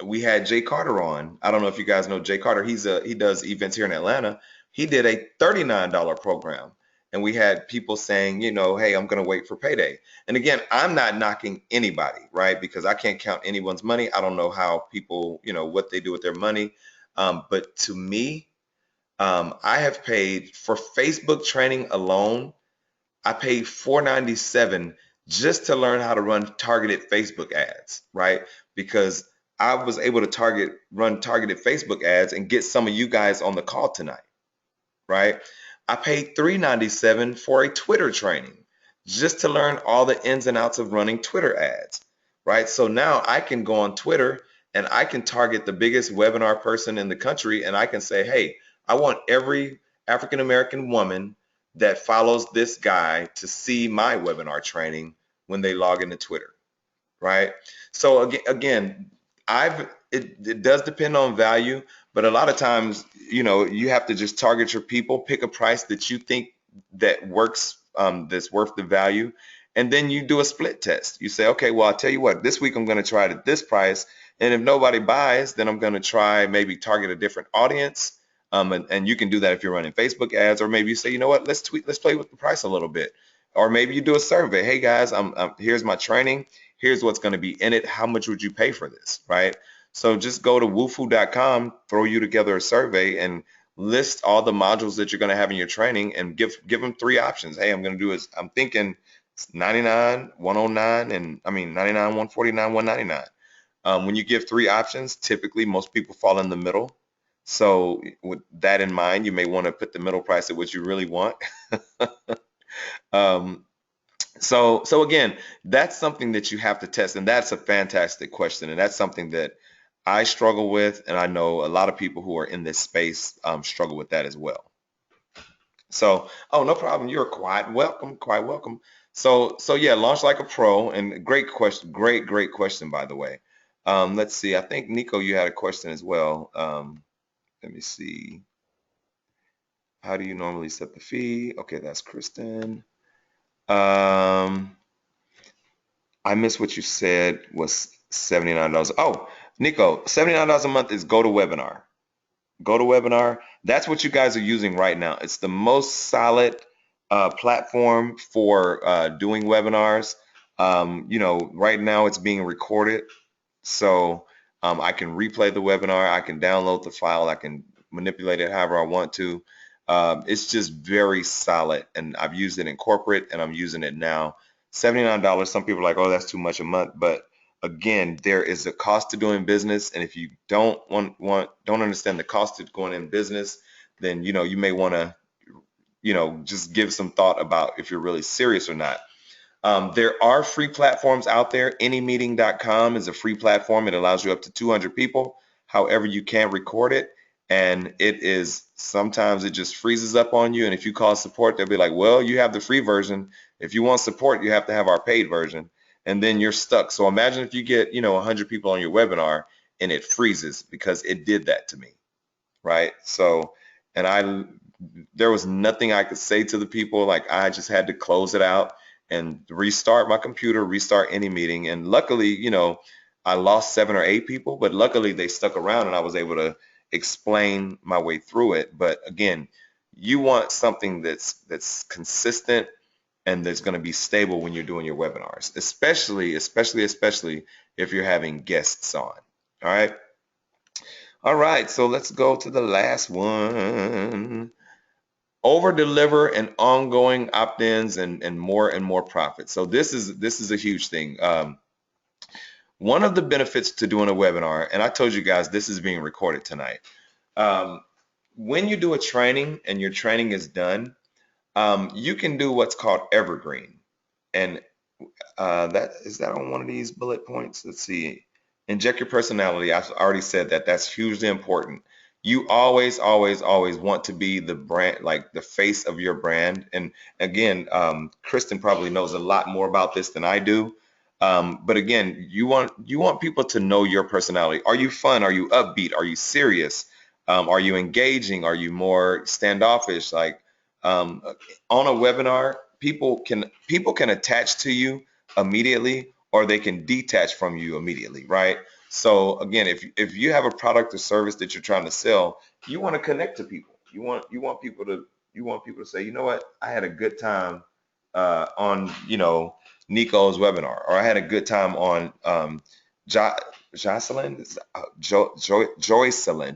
We had Jay Carter on. I don't know if you guys know Jay Carter. He does events here in Atlanta. He did a $39 program. And we had people saying, hey, I'm going to wait for payday. And again, I'm not knocking anybody, right? Because I can't count anyone's money. I don't know how people, what they do with their money. But to me, I have paid for Facebook training alone. I paid $497 just to learn how to run targeted Facebook ads, right? Because I was able to run targeted Facebook ads and get some of you guys on the call tonight, right? I paid $397 for a Twitter training just to learn all the ins and outs of running Twitter ads, right? So now I can go on Twitter and I can target the biggest webinar person in the country, and I can say, hey, I want every African American woman that follows this guy to see my webinar training when they log into Twitter, right? So again, it does depend on value, but a lot of times, you have to just target your people, pick a price that you think that works, that's worth the value, and then you do a split test. You say, okay, well, I'll tell you what, this week I'm going to try it at this price, and if nobody buys, then I'm going to try maybe target a different audience. And you can do that if you're running Facebook ads, or maybe you say, you know what, let's play with the price a little bit. Or maybe you do a survey. Hey guys, here's my training. Here's what's going to be in it. How much would you pay for this, right? So just go to woofu.com, throw you together a survey, and list all the modules that you're going to have in your training, and give them 3 options. Hey, I'm thinking 99, 109, and 99, 149, 199. When you give 3 options, typically most people fall in the middle. So with that in mind, you may want to put the middle price at what you really want. um, so again, that's something that you have to test, and that's a fantastic question, and that's something that I struggle with, and I know a lot of people who are in this space struggle with that as well. So, oh, no problem. You're quite welcome. Quite welcome. So yeah, launch like a pro, and great question. Great question, by the way. Let's see. I think Nico, you had a question as well. Let me see. How do you normally set the fee? Okay, that's Kristen. I missed what you said was $79. Oh, Nico, $79 a month is GoToWebinar. GoToWebinar, that's what you guys are using right now. It's the most solid platform for doing webinars. Right now it's being recorded. So I can replay the webinar, I can download the file, I can manipulate it however I want to. It's just very solid, and I've used it in corporate, and I'm using it now. $79, some people are like, oh, that's too much a month, but again, there is a cost to doing business, and if you don't understand the cost of going in business, then you may want to just give some thought about if you're really serious or not. There are free platforms out there. Anymeeting.com is a free platform. It allows you up to 200 people. However, you can record it, and sometimes it just freezes up on you. And if you call support, they'll be like, well, you have the free version. If you want support, you have to have our paid version. And then you're stuck. So imagine if you get 100 people on your webinar and it freezes, because it did that to me, right? So, and there was nothing I could say to the people. Like, I just had to close it out and restart my computer, restart Anymeeting. And luckily, I lost 7 or 8 people, but luckily they stuck around and I was able to explain my way through it. But again, you want something that's consistent and that's going to be stable when you're doing your webinars, especially if you're having guests on. All right, so let's go to the last one. Over deliver and ongoing opt-ins and more profit. So this is a huge thing. One of the benefits to doing a webinar, and I told you guys this is being recorded tonight. When you do a training and your training is done, you can do what's called evergreen. And That is that on one of these bullet points? Let's see. Inject your personality. I've already said that. That's hugely important. You always, always, always want to be the brand, like the face of your brand. And again, Kristen probably knows a lot more about this than I do. But again, you want people to know your personality. Are you fun? Are you upbeat? Are you serious? Are you engaging? Are you more standoffish? Like um, on a webinar, people can attach to you immediately, or they can detach from you immediately, right? So again, if you have a product or service that you're trying to sell, you want to connect to people. You want people to say, you know what, I had a good time on Nicole's webinar, or I had a good time on jo- Jocelyn, Joycelyn, Joyselyn,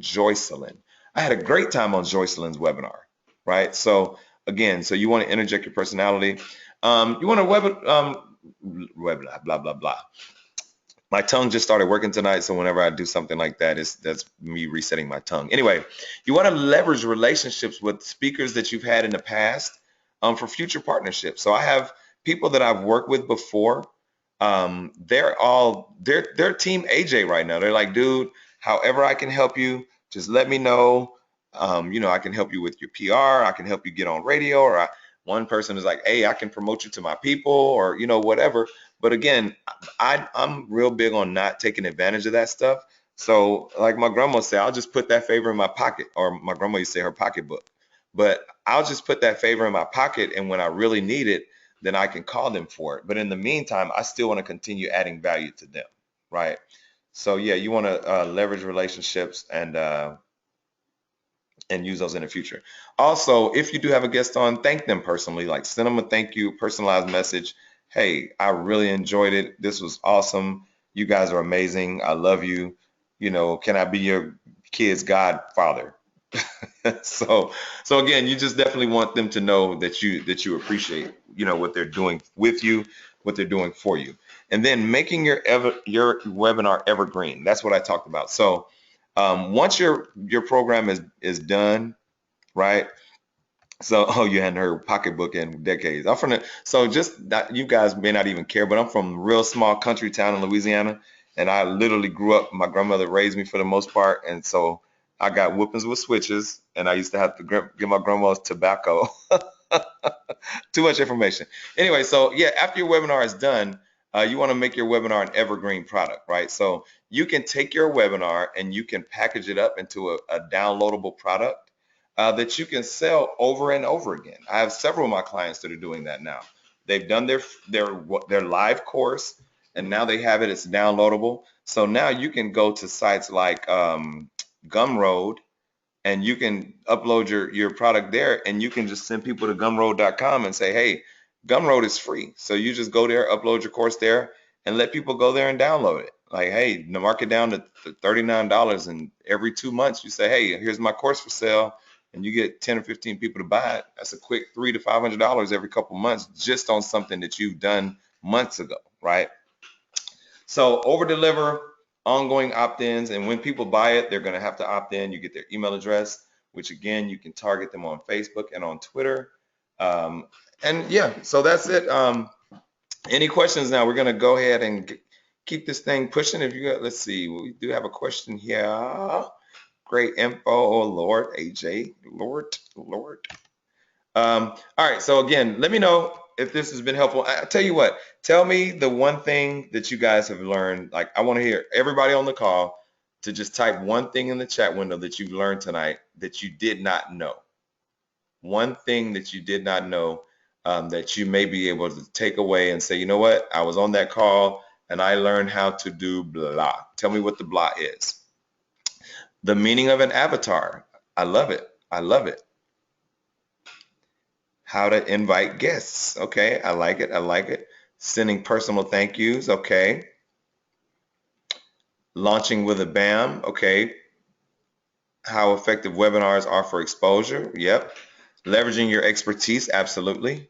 Joycelyn. I had a great time on Joycelyn's webinar, right? So again, so you want to interject your personality. You want to web blah blah blah. My tongue just started working tonight, so whenever I do something like that, that's me resetting my tongue. Anyway, you want to leverage relationships with speakers that you've had in the past for future partnerships. So I have people that I've worked with before. They're Team AJ right now. They're like, dude, however I can help you, just let me know. I can help you with your PR. I can help you get on radio, one person is like, hey, I can promote you to my people, or whatever. But again, I'm real big on not taking advantage of that stuff. So like my grandma said, I'll just put that favor in my pocket, or my grandma used to say her pocketbook. But I'll just put that favor in my pocket, and when I really need it, then I can call them for it. But in the meantime, I still want to continue adding value to them, right? So yeah, you want to leverage relationships and use those in the future. Also, if you do have a guest on, thank them personally, like send them a thank you, personalized message. Hey, I really enjoyed it. This was awesome. You guys are amazing. I love you. Can I be your kid's godfather? so so again, you just definitely want them to know that you appreciate what they're doing with you, what they're doing for you. And then making your webinar evergreen. That's what I talked about. So once your program is done, right? So, oh, you hadn't heard pocketbook in decades. I'm from so just that you guys may not even care, but I'm from a real small country town in Louisiana, and I literally grew up. My grandmother raised me for the most part, and so I got whoopings with switches, and I used to have to give my grandma's tobacco. Too much information. Anyway, so yeah, after your webinar is done, you want to make your webinar an evergreen product, right? So you can take your webinar and you can package it up into a downloadable product that you can sell over and over again. I have several of my clients that are doing that now. They've done their live course, and now they have it. It's downloadable. So now you can go to sites like Gumroad, and you can upload your product there, and you can just send people to gumroad.com and say, hey, Gumroad is free. So you just go there, upload your course there, and let people go there and download it. Like, hey, mark it down to $39, and every 2 months you say, hey, here's my course for sale, and you get 10 or 15 people to buy it. That's a quick $300 to $500 every couple months just on something that you've done months ago, right? So over deliver, ongoing opt-ins, and when people buy it, they're going to have to opt in. You get their email address, which again, you can target them on Facebook and on Twitter. And yeah, so that's it. Any questions now? We're going to go ahead and keep this thing pushing. If you got, let's see, we do have a question here. Great info. Oh, Lord, AJ, Lord. All right, so again, let me know if this has been helpful. I tell you what, tell me the one thing that you guys have learned. Like, I want to hear everybody on the call to just type one thing in the chat window that you've learned tonight that you did not know. One thing that you did not know that you may be able to take away and say, you know what, I was on that call and I learned how to do blah. Tell me what the blah is. The meaning of an avatar. I love it. I love it. How to invite guests. Okay, I like it. I like it. Sending personal thank yous. Okay. Launching with a BAM. Okay. How effective webinars are for exposure. Yep. Leveraging your expertise. Absolutely.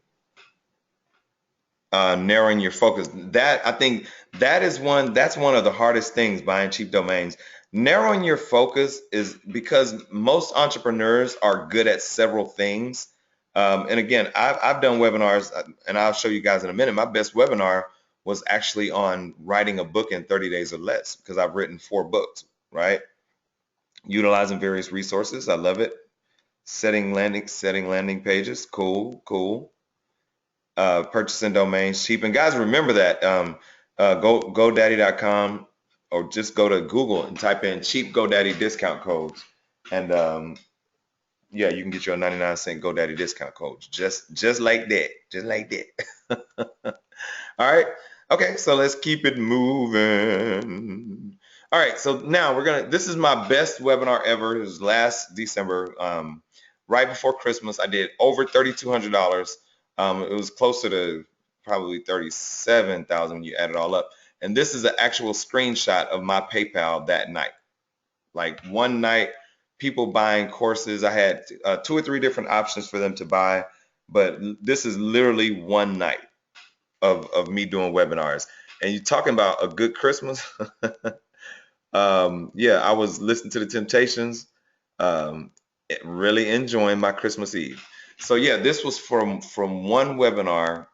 Narrowing your focus. That, I think that's one of the hardest things buying cheap domains. Narrowing your focus is because most entrepreneurs are good at several things. And again, I've done webinars, and I'll show you guys in a minute. My best webinar was actually on writing a book in 30 days or less, because I've written 4 books, right? Utilizing various resources. I love it. Setting landing pages. Cool. Purchasing domains cheap. And guys, remember that go GoDaddy.com, or just go to Google and type in cheap GoDaddy discount codes, and yeah, you can get your 99-cent GoDaddy discount codes just like that, All right. Okay, so let's keep it moving. All right, so now this is my best webinar ever. It was last December, right before Christmas. I did over $3,200. It was closer to probably 37,000 when you add it all up. And this is an actual screenshot of my PayPal that night. Like one night, people buying courses. I had 2 or 3 different options for them to buy, but this is literally one night of me doing webinars. And you're talking about a good Christmas. Yeah, I was listening to the Temptations, really enjoying my Christmas Eve. So yeah, this was from one webinar,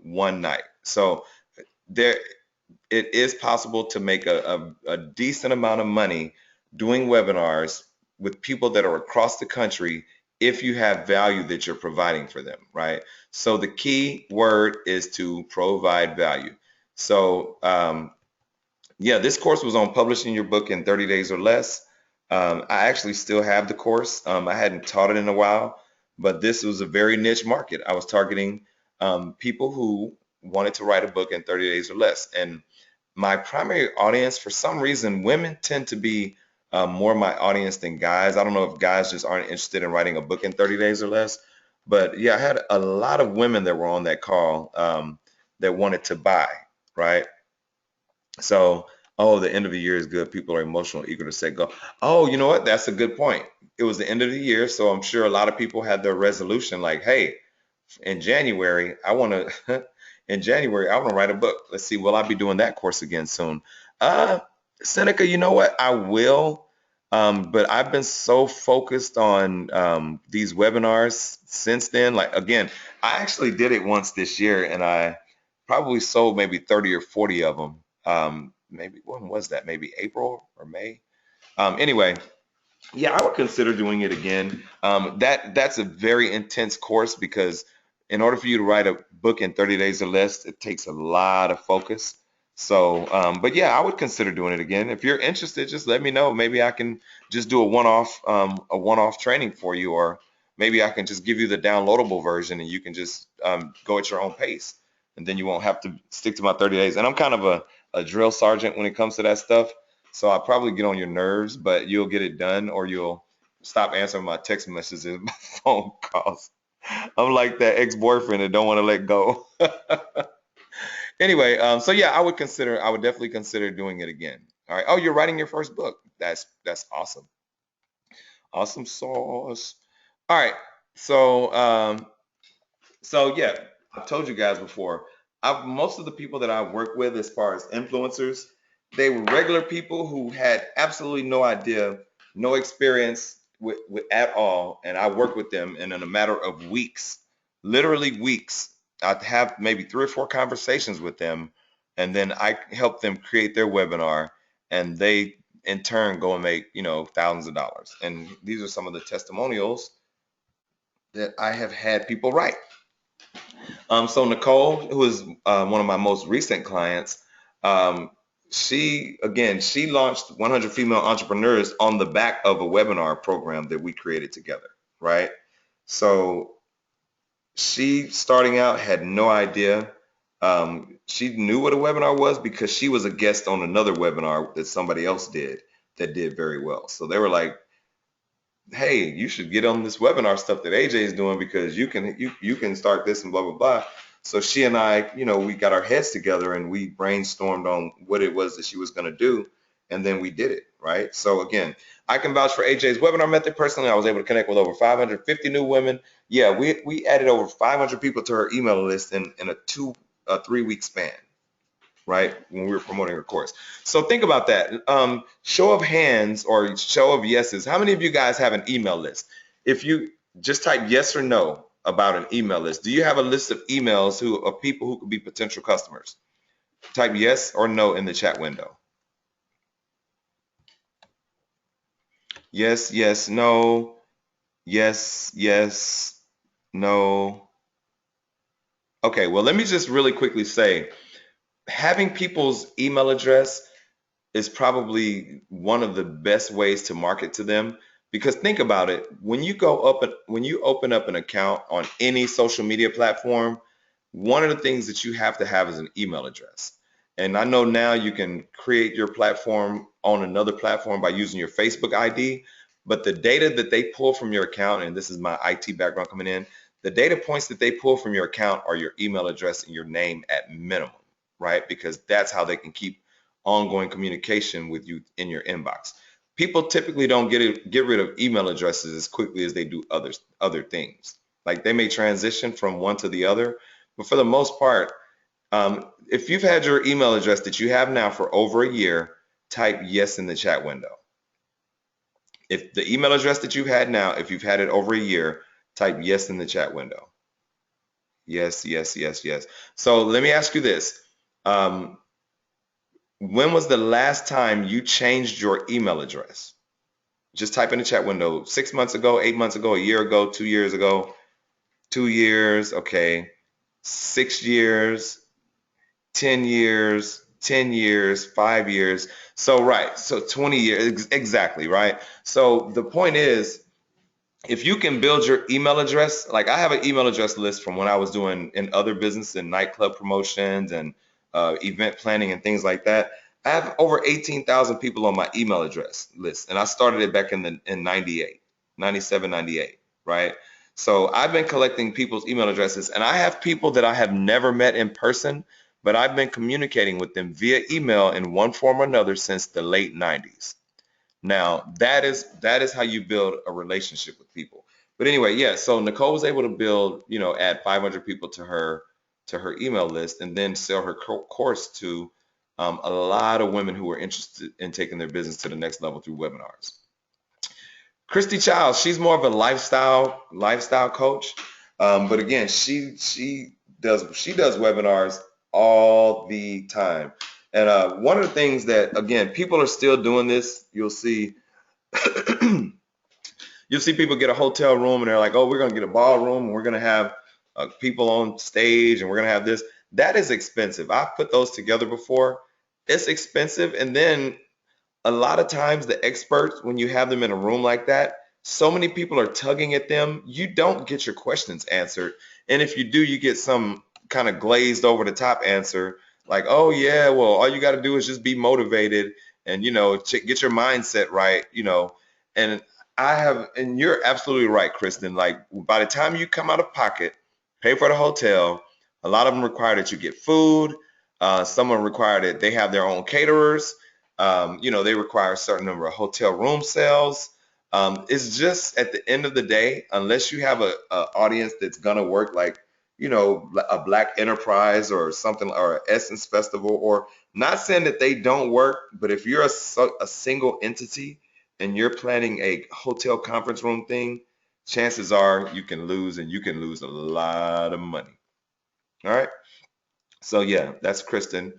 one night. So there, it is possible to make a decent amount of money doing webinars with people that are across the country if you have value that you're providing for them, right? So the key word is to provide value. So yeah, this course was on publishing your book in 30 days or less. I actually still have the course. I hadn't taught it in a while, but this was a very niche market. I was targeting people who wanted to write a book in 30 days or less. And my primary audience, for some reason, women tend to be more my audience than guys. I don't know if guys just aren't interested in writing a book in 30 days or less. But yeah, I had a lot of women that were on that call that wanted to buy, right? So, oh, the end of the year is good. People are emotional, eager to set go. Oh, you know what? That's a good point. It was the end of the year, so I'm sure a lot of people had their resolution like, hey, in January, I want to in January, I want to write a book. Let's see, will I be doing that course again soon? Seneca, you know what? I will. But I've been so focused on these webinars since then. Like again, I actually did it once this year, and I probably sold maybe 30 or 40 of them. Maybe when was that? Maybe April or May. Anyway, yeah, I would consider doing it again. That's a very intense course because in order for you to write a book in 30 days or less, it takes a lot of focus. So, but yeah, I would consider doing it again. If you're interested, just let me know. Maybe I can just do a one-off training for you, or maybe I can just give you the downloadable version and you can just go at your own pace, and then you won't have to stick to my 30 days. And I'm kind of a drill sergeant when it comes to that stuff. So I probably get on your nerves, but you'll get it done, or you'll stop answering my text messages and my phone calls. I'm like that ex-boyfriend that don't want to let go. Anyway, so yeah, I would definitely consider doing it again. All right. Oh, you're writing your first book. That's awesome. Awesome sauce. All right. So yeah, I've told you guys before, most of the people that I work with as far as influencers, they were regular people who had absolutely no idea, no experience with at all. And I work with them, and in a matter of weeks, literally weeks, I'd have maybe 3 or 4 conversations with them, and then I help them create their webinar, and they in turn go and make, thousands of dollars. And these are some of the testimonials that I have had people write. So Nicole, who is one of my most recent clients, she launched 100 Female Entrepreneurs on the back of a webinar program that we created together, right? So she, starting out, had no idea. She knew what a webinar was because she was a guest on another webinar that somebody else did that did very well. So they were like, hey, you should get on this webinar stuff that AJ is doing because you can start this and blah, blah, blah. So she and I, we got our heads together and we brainstormed on what it was that she was going to do. And then we did it, right? So again, I can vouch for AJ's webinar method. Personally, I was able to connect with over 550 new women. Yeah, we added over 500 people to her email list in a 3-week span, right, when we were promoting her course. So think about that. Show of hands or show of yeses. How many of you guys have an email list? If you just type yes or no, about an email list. Do you have a list of emails of people who could be potential customers? Type yes or no in the chat window. Yes, yes, no. Yes, yes, no. Okay, well, let me just really quickly say, having people's email address is probably one of the best ways to market to them, because think about it, when you open up an account on any social media platform, one of the things that you have to have is an email address. And I know now you can create your platform on another platform by using your Facebook ID, but the data that they pull from your account, and this is my IT background coming in, the data points that they pull from your account are your email address and your name at minimum, right? Because that's how they can keep ongoing communication with you in your inbox. People typically don't get rid of email addresses as quickly as they do other things. Like they may transition from one to the other, but for the most part, if you've had your email address that you have now for over a year, type yes in the chat window. If the email address that you've had now, if you've had it over a year, type yes in the chat window. Yes, yes, yes, yes. So let me ask you this. When was the last time you changed your email address? Just type in the chat window. 6 months ago, 8 months ago, a year ago, 2 years ago, 2 years, okay, 6 years, 10 years, 10 years, 5 years. So, right, so 20 years, exactly, right? So the point is, if you can build your email address, like I have an email address list from when I was doing in other business and nightclub promotions and event planning and things like that. I have over 18,000 people on my email address list, and I started it back in 98, 97, 98, right? So I've been collecting people's email addresses, and I have people that I have never met in person, but I've been communicating with them via email in one form or another since the late 90s. Now, that is how you build a relationship with people. But anyway, yeah, so Nicole was able to build, add 500 people to her email list and then sell her course to a lot of women who were interested in taking their business to the next level through webinars. Christy Childs, she's more of a lifestyle coach. But again, she does webinars all the time. And one of the things that, again, people are still doing this. You'll see people get a hotel room and they're like, oh, we're going to get a ballroom and we're going to have people on stage and we're going to have this. That is expensive. I've put those together before. It's expensive. And then a lot of times the experts, when you have them in a room like that, so many people are tugging at them, you don't get your questions answered. And if you do, you get some kind of glazed over the top answer like, oh yeah, well, all you got to do is just be motivated and, get your mindset right, and and you're absolutely right, Kristen. Like by the time you come out of pocket, pay for the hotel, a lot of them require that you get food. Some require that they have their own caterers. They require a certain number of hotel room sales. It's just at the end of the day, unless you have a audience that's gonna work, like a Black Enterprise or something, or Essence Festival, or not saying that they don't work, but if you're a single entity and you're planning a hotel conference room thing, chances are you can lose, and you can lose a lot of money. All right. So yeah, that's Kristen.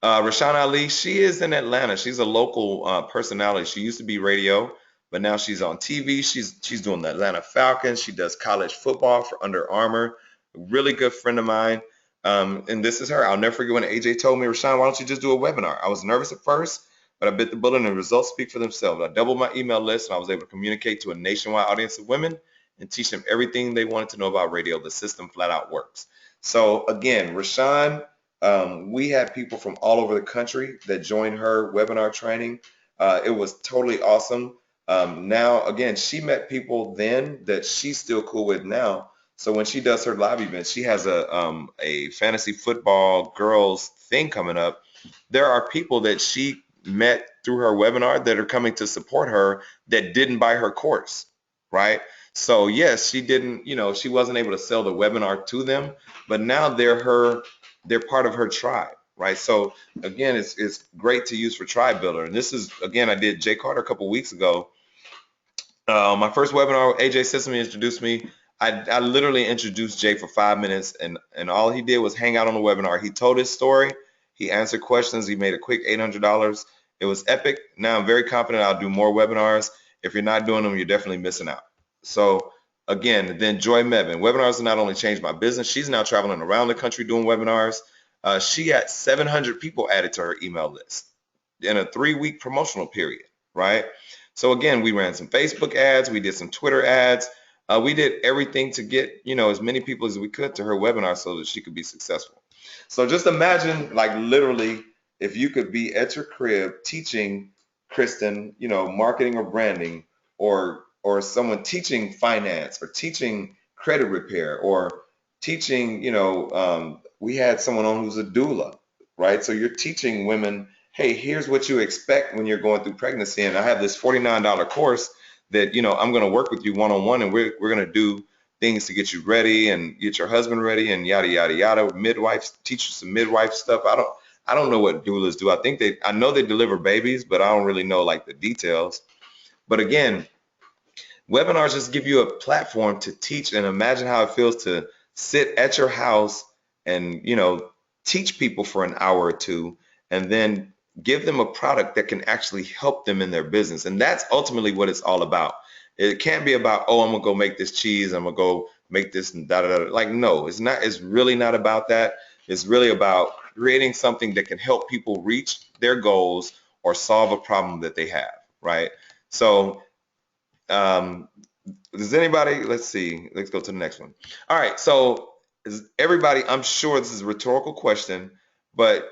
Rashawn Ali, she is in Atlanta. She's a local personality. She used to be radio, but now she's on TV. She's doing the Atlanta Falcons. She does college football for Under Armour. A really good friend of mine. And this is her. I'll never forget when AJ told me, Rashawn, why don't you just do a webinar? I was nervous at first, but I bit the bullet and the results speak for themselves. I doubled my email list and I was able to communicate to a nationwide audience of women and teach them everything they wanted to know about radio. The system flat out works. So again, Rashawn, we had people from all over the country that joined her webinar training. It was totally awesome. Now, again, she met people then that she's still cool with now. So when she does her live events, she has a fantasy football girls thing coming up. There are people that she met through her webinar that are coming to support her that didn't buy her course, right? So yes, she didn't, she wasn't able to sell the webinar to them, but now they're part of her tribe, right? So again, it's great to use for tribe builder. And this is, again, I did Jay Carter a couple weeks ago. My first webinar, AJ Sesame introduced me. I literally introduced Jay for 5 minutes, and all he did was hang out on the webinar. He told his story. He answered questions. He made a quick $800. It was epic. Now I'm very confident I'll do more webinars. If you're not doing them, you're definitely missing out. So again, then Joy Mevin. Webinars have not only changed my business, she's now traveling around the country doing webinars. She had 700 people added to her email list in a 3-week promotional period, right? So again, we ran some Facebook ads, we did some Twitter ads, we did everything to get, as many people as we could to her webinar so that she could be successful. So just imagine, like, literally, if you could be at your crib teaching Kristen, marketing or branding, or someone teaching finance, or teaching credit repair, or teaching, we had someone on who's a doula, right? So you're teaching women, hey, here's what you expect when you're going through pregnancy, and I have this $49 course that, I'm going to work with you one-on-one, and we're going to do things to get you ready and get your husband ready and yada yada yada. Midwives, teach you some midwife stuff. I don't know what doulas do. I know they deliver babies, but I don't really know like the details. But again, webinars just give you a platform to teach, and imagine how it feels to sit at your house and, teach people for an hour or two, and then give them a product that can actually help them in their business. And that's ultimately what it's all about. It can't be about, oh, I'm gonna go make this cheese, I'm gonna go make this and da da da. Like, no, it's not. It's really not about that. It's really about creating something that can help people reach their goals or solve a problem that they have, right? So does anybody, let's see, let's go to the next one. All right, so is everybody, I'm sure this is a rhetorical question, but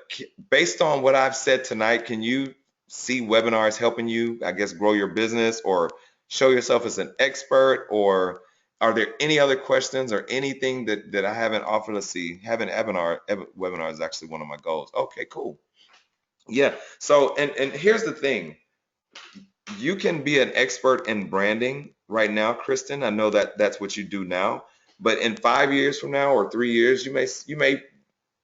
based on what I've said tonight, can you see webinars helping you, I guess, grow your business or show yourself as an expert? Or are there any other questions or anything that I haven't offered? Let's see, having webinar is actually one of my goals. Okay, cool. Yeah, so, and here's the thing. You can be an expert in branding right now, Kristen. I know that that's what you do now, but in 5 years from now or 3 years, you may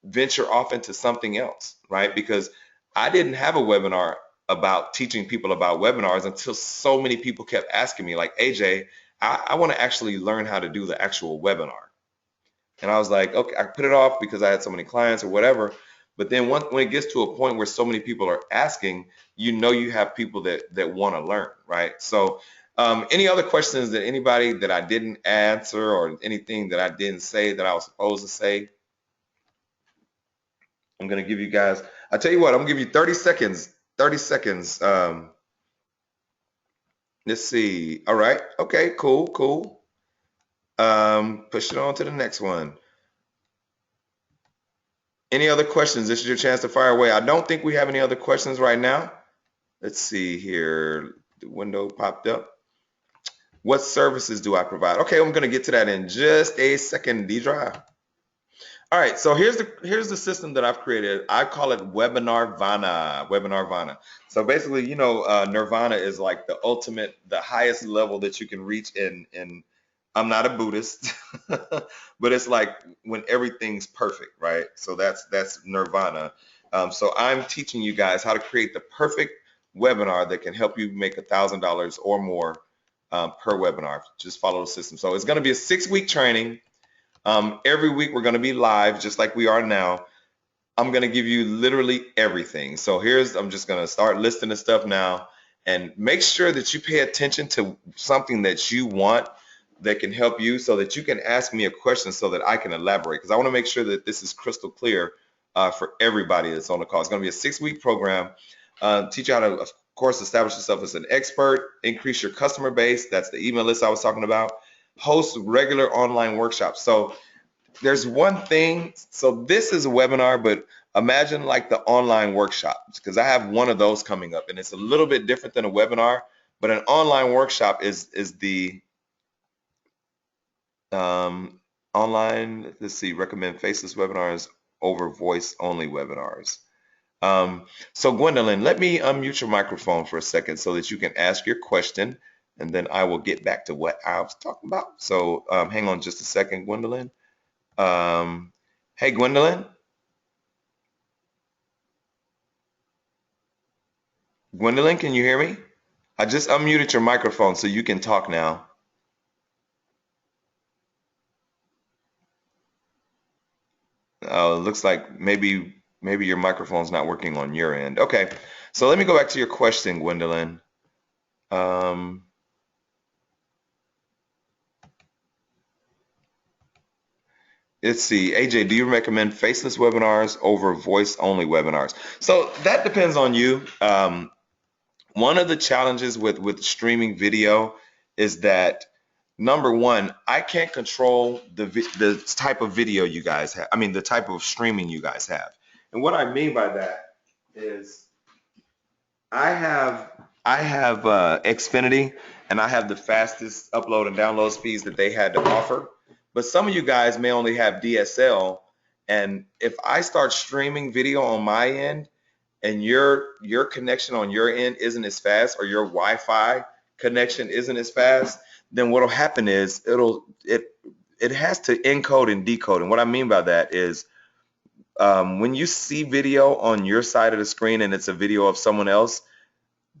venture off into something else, right? Because I didn't have a webinar about teaching people about webinars until so many people kept asking me, like, AJ, I want to actually learn how to do the actual webinar. And I was like, okay, I put it off because I had so many clients or whatever. But then when it gets to a point where so many people are asking, you have people that want to learn, right? So any other questions that anybody that I didn't answer, or anything that I didn't say that I was supposed to say? I'm going to give you guys, I tell you what, I'm going to give you 30 seconds. 30 seconds. Let's see. All right. Okay, cool, cool. Push it on to the next one. Any other questions? This is your chance to fire away. I don't think we have any other questions right now. Let's see here. The window popped up. What services do I provide? Okay, I'm going to get to that in just a second, Deidre. All right, so here's the system that I've created. I call it Webinar Vana. Webinar Vana. So basically, Nirvana is like the ultimate, the highest level that you can reach in I'm not a Buddhist, but it's like when everything's perfect, right? So that's Nirvana. So I'm teaching you guys how to create the perfect webinar that can help you make $1,000 or more per webinar. Just follow the system. So it's going to be a 6-week training. Every week we're going to be live just like we are now. I'm going to give you literally everything. So I'm just going to start listing the stuff now, and make sure that you pay attention to something that you want that can help you, so that you can ask me a question so that I can elaborate, because I want to make sure that this is crystal clear for everybody that's on the call. It's going to be a 6-week program. Teach you how to, of course, establish yourself as an expert, increase your customer base. That's the email list I was talking about. Host regular online workshops. So there's one thing. So this is a webinar, but imagine like the online workshops, because I have one of those coming up, and it's a little bit different than a webinar. But an online workshop is the online, let's see, recommend faceless webinars over voice only webinars. So Gwendolyn, let me unmute your microphone for a second so that you can ask your question, and then I will get back to what I was talking about. So hang on just a second, Gwendolyn. Hey, Gwendolyn. Gwendolyn, can you hear me? I just unmuted your microphone so you can talk now. Oh, it looks like maybe your microphone's not working on your end. Okay, so let me go back to your question, Gwendolyn. Um, let's see, AJ, do you recommend faceless webinars over voice-only webinars? So that depends on you. One of the challenges with streaming video is that number one, I can't control the type of video you guys have. I mean, the type of streaming you guys have. And what I mean by that is I have Xfinity, and I have the fastest upload and download speeds that they had to offer. But some of you guys may only have DSL, and if I start streaming video on my end and your connection on your end isn't as fast, or your Wi-Fi connection isn't as fast, then what'll happen is it has to encode and decode. And what I mean by that is when you see video on your side of the screen and it's a video of someone else,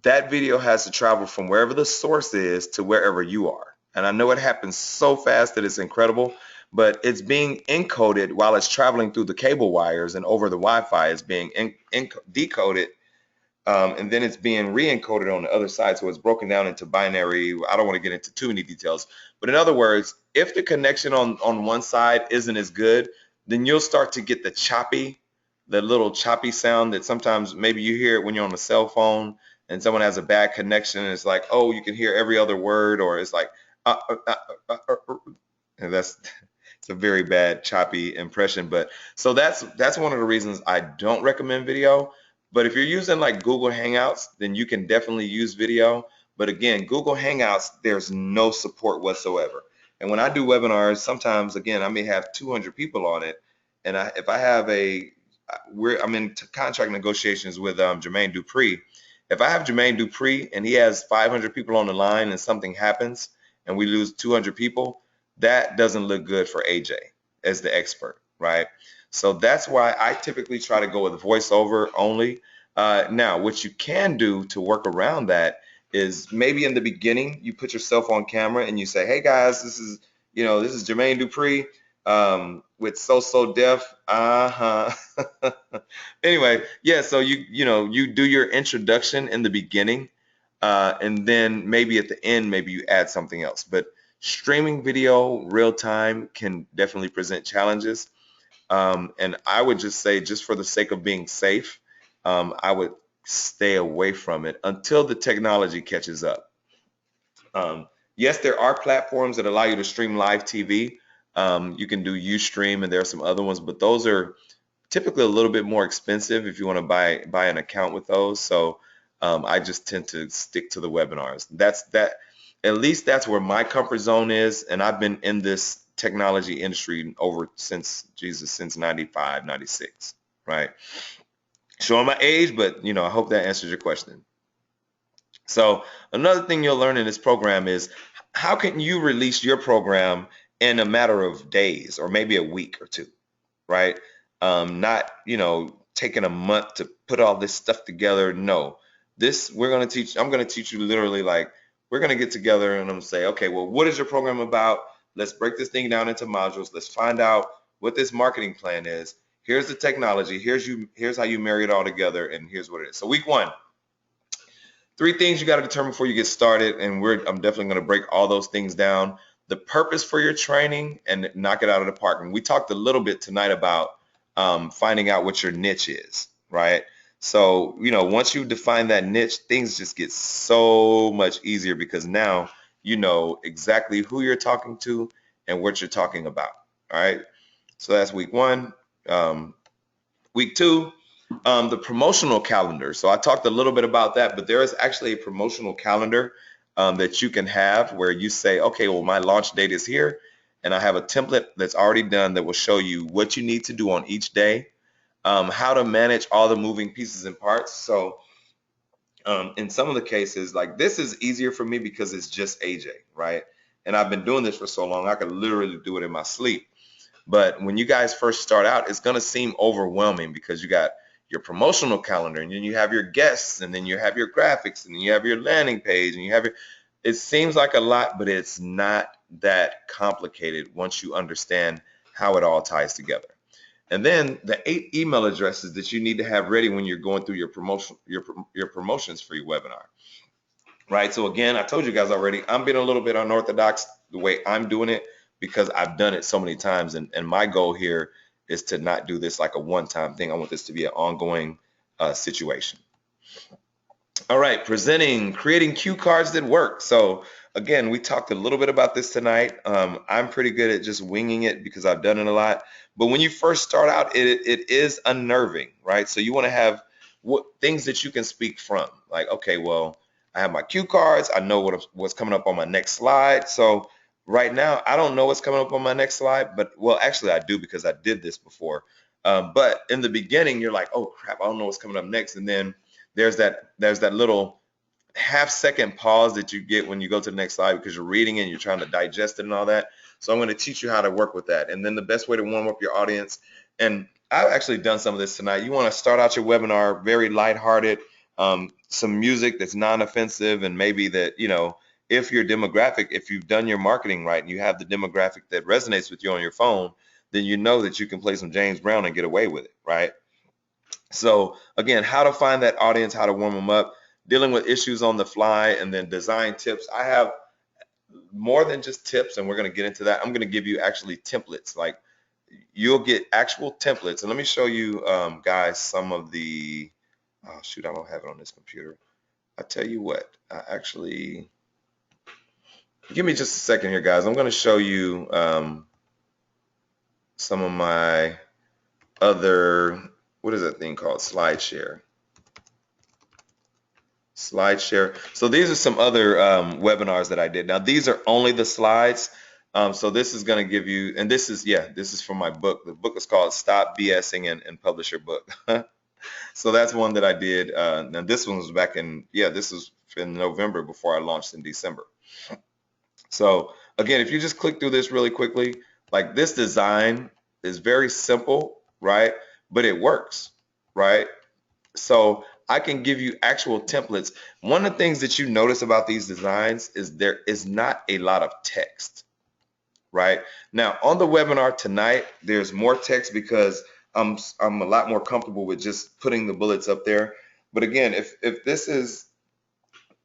that video has to travel from wherever the source is to wherever you are. And I know it happens so fast that it's incredible, but it's being encoded while it's traveling through the cable wires and over the Wi-Fi. It's being decoded, and then it's being re-encoded on the other side. So it's broken down into binary. I don't want to get into too many details, but in other words, if the connection on one side isn't as good, then you'll start to get the little choppy sound that sometimes maybe you hear it when you're on a cell phone and someone has a bad connection, and it's like, oh, you can hear every other word, or it's like, and it's a very bad choppy impression. But so that's one of the reasons I don't recommend video. But if you're using like Google Hangouts, then you can definitely use video. But again, Google Hangouts, there's no support whatsoever. And when I do webinars, sometimes, again, I may have 200 people on it, and if I have I'm in contract negotiations with Jermaine Dupree. If I have Jermaine Dupree and he has 500 people on the line and something happens and we lose 200 people, that doesn't look good for AJ as the expert, right? So that's why I typically try to go with voiceover only. Now, what you can do to work around that is maybe in the beginning you put yourself on camera and you say, hey guys, this is Jermaine Dupree with So Def. Anyway, yeah, so you do your introduction in the beginning, and then maybe at the end, maybe you add something else. But streaming video real time can definitely present challenges. And I would just say, just for the sake of being safe, I would stay away from it until the technology catches up. Yes, there are platforms that allow you to stream live TV. You can do Ustream, and there are some other ones, but those are typically a little bit more expensive if you want to buy an account with those. So I just tend to stick to the webinars. At least that's where my comfort zone is, and I've been in this technology industry since 95, 96, right? Showing my age, but I hope that answers your question. So another thing you'll learn in this program is how can you release your program in a matter of days or maybe a week or two, right? Not taking a month to put all this stuff together. No, I'm going to teach you literally, like, we're going to get together and I'm going to say, okay, well, what is your program about? Let's break this thing down into modules. Let's find out what this marketing plan is. Here's the technology. Here's how you marry it all together, and here's what it is. So week one, 3 things you got to determine before you get started, and I'm definitely going to break all those things down. The purpose for your training, and knock it out of the park. And we talked a little bit tonight about finding out what your niche is, right? So, once you define that niche, things just get so much easier because now you know exactly who you're talking to and what you're talking about, all right? So that's week one. Week two, the promotional calendar. So I talked a little bit about that, but there is actually a promotional calendar that you can have where you say, okay, well, my launch date is here, and I have a template that's already done that will show you what you need to do on each day, how to manage all the moving pieces and parts. So in some of the cases, like this is easier for me because it's just AJ, right? And I've been doing this for so long, I could literally do it in my sleep. But when you guys first start out, it's going to seem overwhelming because you got your promotional calendar, and then you have your guests, and then you have your graphics, and then you have your landing page, and it seems like a lot, but it's not that complicated once you understand how it all ties together. And then the 8 email addresses that you need to have ready when you're going through your promotions for your webinar. Right. So again, I told you guys already, I'm being a little bit unorthodox the way I'm doing it because I've done it so many times. And my goal here is to not do this like a one-time thing. I want this to be an ongoing situation. All right, creating cue cards that work. So again, we talked a little bit about this tonight. I'm pretty good at just winging it because I've done it a lot. But when you first start out, it is unnerving, right? So you want to have things that you can speak from. Like, okay, well, I have my cue cards. I know what's coming up on my next slide. So right now, I don't know what's coming up on my next slide, but well, actually I do because I did this before. But in the beginning, you're like, oh crap, I don't know what's coming up next. And then there's that little half-second pause that you get when you go to the next slide because you're reading it and you're trying to digest it and all that. So I'm going to teach you how to work with that. And then the best way to warm up your audience, and I've actually done some of this tonight. You want to start out your webinar very lighthearted, some music that's non-offensive, and maybe that, if your demographic, if you've done your marketing right and you have the demographic that resonates with you on your phone, then you know that you can play some James Brown and get away with it, right? So again, how to find that audience, how to warm them up, dealing with issues on the fly, and then design tips. I have more than just tips, and we're going to get into that. I'm going to give you actually templates. Like you'll get actual templates. And let me show you guys some of the, oh shoot, I don't have it on this computer. I tell you what, actually, give me just a second here, guys. I'm going to show you some of my other, what is that thing called? SlideShare. So these are some other webinars that I did. Now these are only the slides. So this is going to give you, and this is from my book. The book is called Stop BSing and Publish Your Book. So that's one that I did. Now this one was back in, this was in November before I launched in December. So again, if you just click through this really quickly, like this design is very simple, right? But it works, right? So I can give you actual templates. One of the things that you notice about these designs is there is not a lot of text, right? Now on the webinar tonight, there's more text because I'm a lot more comfortable with just putting the bullets up there. But again, if this is,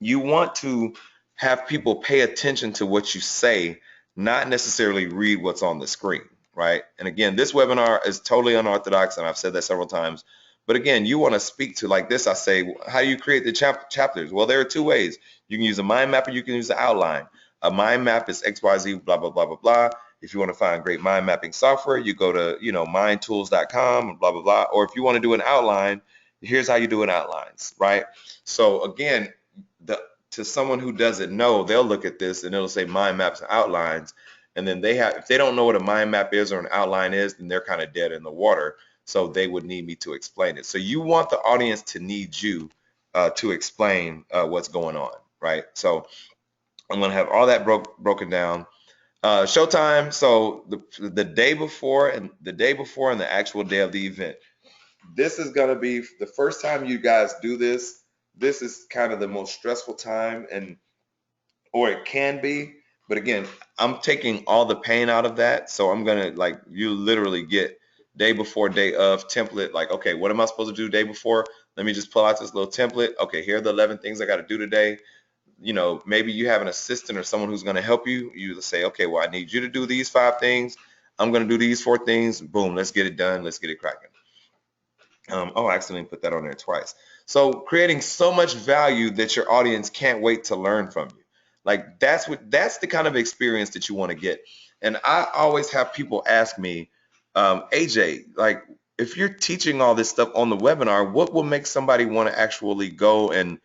you want to have people pay attention to what you say, not necessarily read what's on the screen, right? And again, this webinar is totally unorthodox, and I've said that several times. But again, you want to speak to, like this, I say, how do you create the chapters? Well, there are 2 ways. You can use a mind map or you can use the outline. A mind map is XYZ, blah, blah, blah, blah, blah. If you want to find great mind mapping software, you go to, mindtools.com, blah, blah, blah. Or if you want to do an outline, here's how you do an outlines, right? So again, to someone who doesn't know, they'll look at this and it'll say mind maps and outlines. And then if they don't know what a mind map is or an outline is, then they're kind of dead in the water. So they would need me to explain it. So you want the audience to need you to explain what's going on, right? So I'm going to have all that broken down. Showtime. So the day before and the actual day of the event. This is going to be the first time you guys do this. This is kind of the most stressful time, or it can be. But again, I'm taking all the pain out of that. So I'm going to, you literally get day before, day of template. Like, okay, what am I supposed to do day before? Let me just pull out this little template. Okay, here are the 11 things I got to do today. Maybe you have an assistant or someone who's going to help you. You say, okay, well, I need you to do these 5 things. I'm going to do these 4 things. Boom, let's get it done. Let's get it cracking. I accidentally put that on there twice. So creating so much value that your audience can't wait to learn from you. Like that's the kind of experience that you want to get. And I always have people ask me, AJ, like if you're teaching all this stuff on the webinar, what will make somebody want to actually go and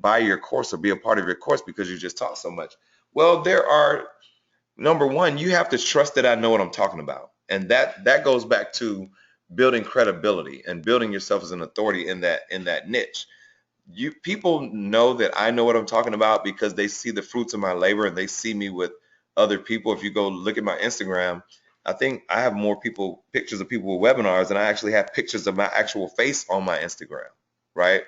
buy your course or be a part of your course because you just taught so much? Well, number one, you have to trust that I know what I'm talking about. And that goes back to building credibility and building yourself as an authority in that niche. People know that I know what I'm talking about because they see the fruits of my labor and they see me with other people. If you go look at my Instagram, I think I have more pictures of people with webinars than I actually have pictures of my actual face on my Instagram, right?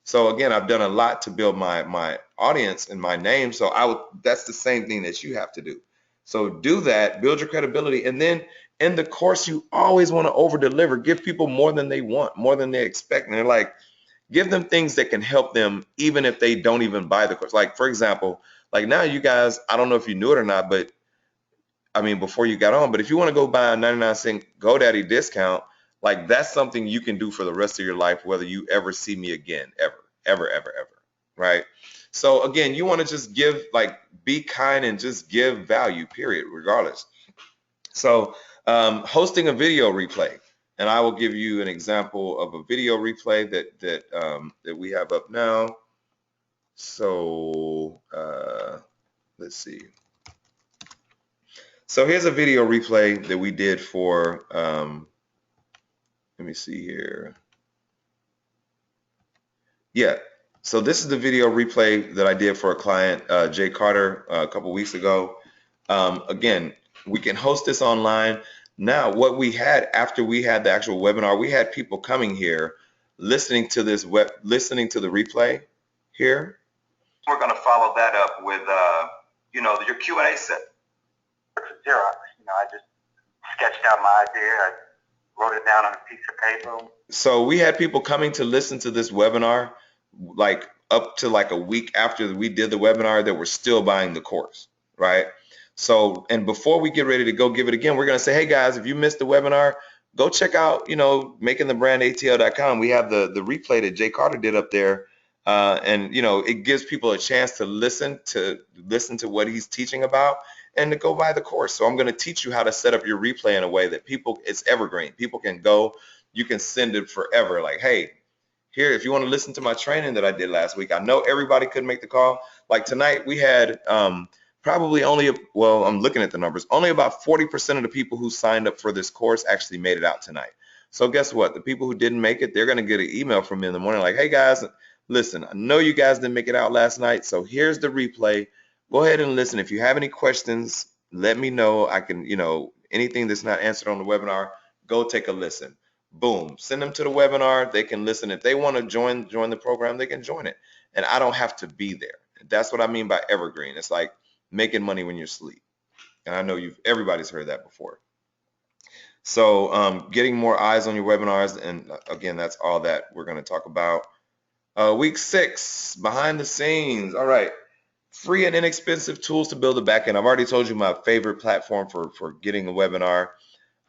So again, I've done a lot to build my audience and my name. So that's the same thing that you have to do. So do that, build your credibility, and then In the course, you always want to over deliver, give people more than they want, more than they expect. And they're like, give them things that can help them even if they don't even buy the course. Like, for example, like now you guys, I don't know if you knew it or not, but I mean, before you got on, but if you want to go buy a 99-cent GoDaddy discount, like that's something you can do for the rest of your life, whether you ever see me again, ever, ever, ever, ever, right? So again, you want to just give, like, be kind and just give value, period, regardless. So hosting a video replay, and I will give you an example of a video replay that we have up now. So let's see. So here's a video replay that we did for, let me see here. Yeah, so this is the video replay that I did for a client, Jay Carter, a couple weeks ago. Again, we can host this online. Now, what we had after we had the actual webinar, we had people coming here, listening to this listening to the replay here. We're going to follow that up with, your Q&A set. Xerox. I just sketched out my idea. I wrote it down on a piece of paper. So we had people coming to listen to this webinar, like up to like a week after we did the webinar, that were still buying the course, right? So, and before we get ready to go give it again, we're going to say, hey guys, if you missed the webinar, go check out, makingthebrandATL.com. We have the replay that Jay Carter did up there. And it gives people a chance to listen to what he's teaching about and to go buy the course. So I'm going to teach you how to set up your replay in a way that it's evergreen. People can go, you can send it forever. Like, hey, here, if you want to listen to my training that I did last week, I know everybody couldn't make the call. Like tonight, we had probably I'm looking at the numbers, only about 40% of the people who signed up for this course actually made it out tonight. So guess what? The people who didn't make it, they're going to get an email from me in the morning like, hey guys, listen, I know you guys didn't make it out last night, so here's the replay. Go ahead and listen. If you have any questions, let me know. I can, anything that's not answered on the webinar, go take a listen. Boom, send them to the webinar. They can listen. If they want to join the program, they can join it. And I don't have to be there. That's what I mean by evergreen. It's like making money when you're asleep. And I know everybody's heard that before. So getting more eyes on your webinars. And again, that's all that we're going to talk about. Week 6, behind the scenes. All right. Free and inexpensive tools to build a backend. I've already told you my favorite platform for getting a webinar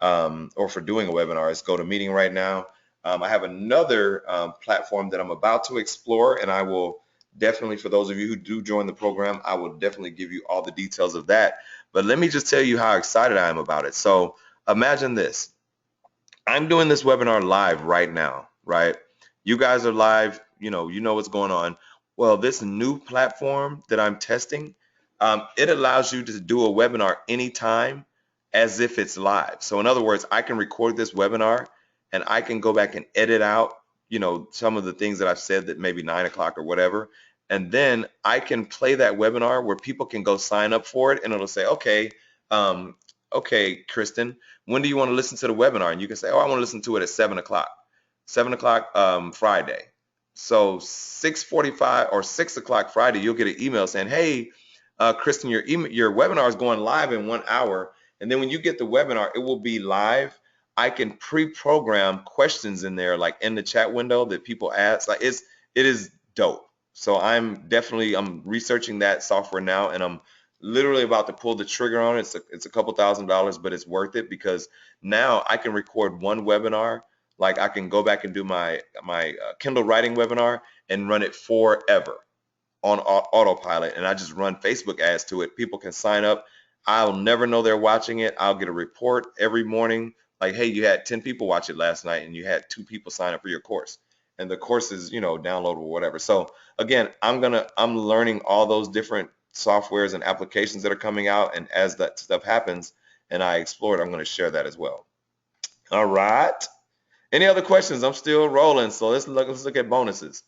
or for doing a webinar is GoToMeeting right now. I have another platform that I'm about to explore, and I will definitely, for those of you who do join the program, I will definitely give you all the details of that. But let me just tell you how excited I am about it. So imagine this. I'm doing this webinar live right now, right? You guys are live, you know what's going on. Well, this new platform that I'm testing, it allows you to do a webinar anytime as if it's live. So in other words, I can record this webinar and I can go back and edit out, some of the things that I've said that maybe 9 o'clock or whatever. And then I can play that webinar where people can go sign up for it, and it'll say, okay, Kristen, when do you want to listen to the webinar? And you can say, oh, I want to listen to it at 7 o'clock. 7 o'clock Friday. So 6:45 or 6 o'clock Friday, you'll get an email saying, hey, Kristen, your webinar is going live in 1 hour. And then when you get the webinar, it will be live. I can pre-program questions in there, like in the chat window that people ask. Like it is dope. So I'm researching that software now, and I'm literally about to pull the trigger on it. It's a couple $1,000s, but it's worth it because now I can record one webinar. Like I can go back and do my Kindle writing webinar and run it forever on autopilot, and I just run Facebook ads to it. People can sign up. I'll never know they're watching it. I'll get a report every morning like, hey, you had 10 people watch it last night and you had 2 people sign up for your course, and the course is downloadable, whatever. So again, I'm learning all those different softwares and applications that are coming out, and as that stuff happens and I explore it, I'm going to share that as well. All right. Any other questions? I'm still rolling, so let's look at bonuses.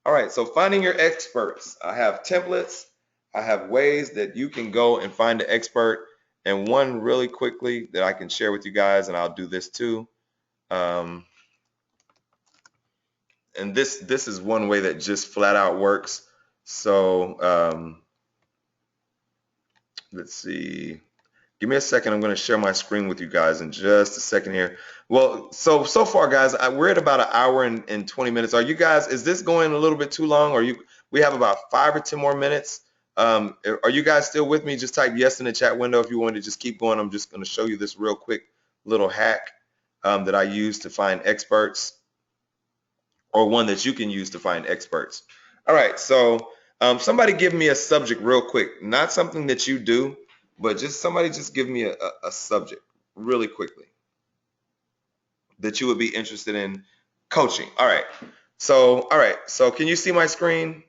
All right, so finding your experts. I have templates. I have ways that you can go and find an expert, and one really quickly that I can share with you guys, and I'll do this too. And this is one way that just flat out works. So let's see. Give me a second. I'm going to share my screen with you guys in just a second here. Well, so far, guys, we're at about an hour and 20 minutes. Are you guys, is this going a little bit too long? We have about 5 or 10 more minutes. Are you guys still with me? Just type yes in the chat window if you want to just keep going. I'm just going to show you this real quick little hack that I use to find experts, or one that you can use to find experts. All right, so somebody give me a subject real quick. Not something that you do, but just somebody just give me a subject really quickly that you would be interested in coaching. All right, so can you see my screen?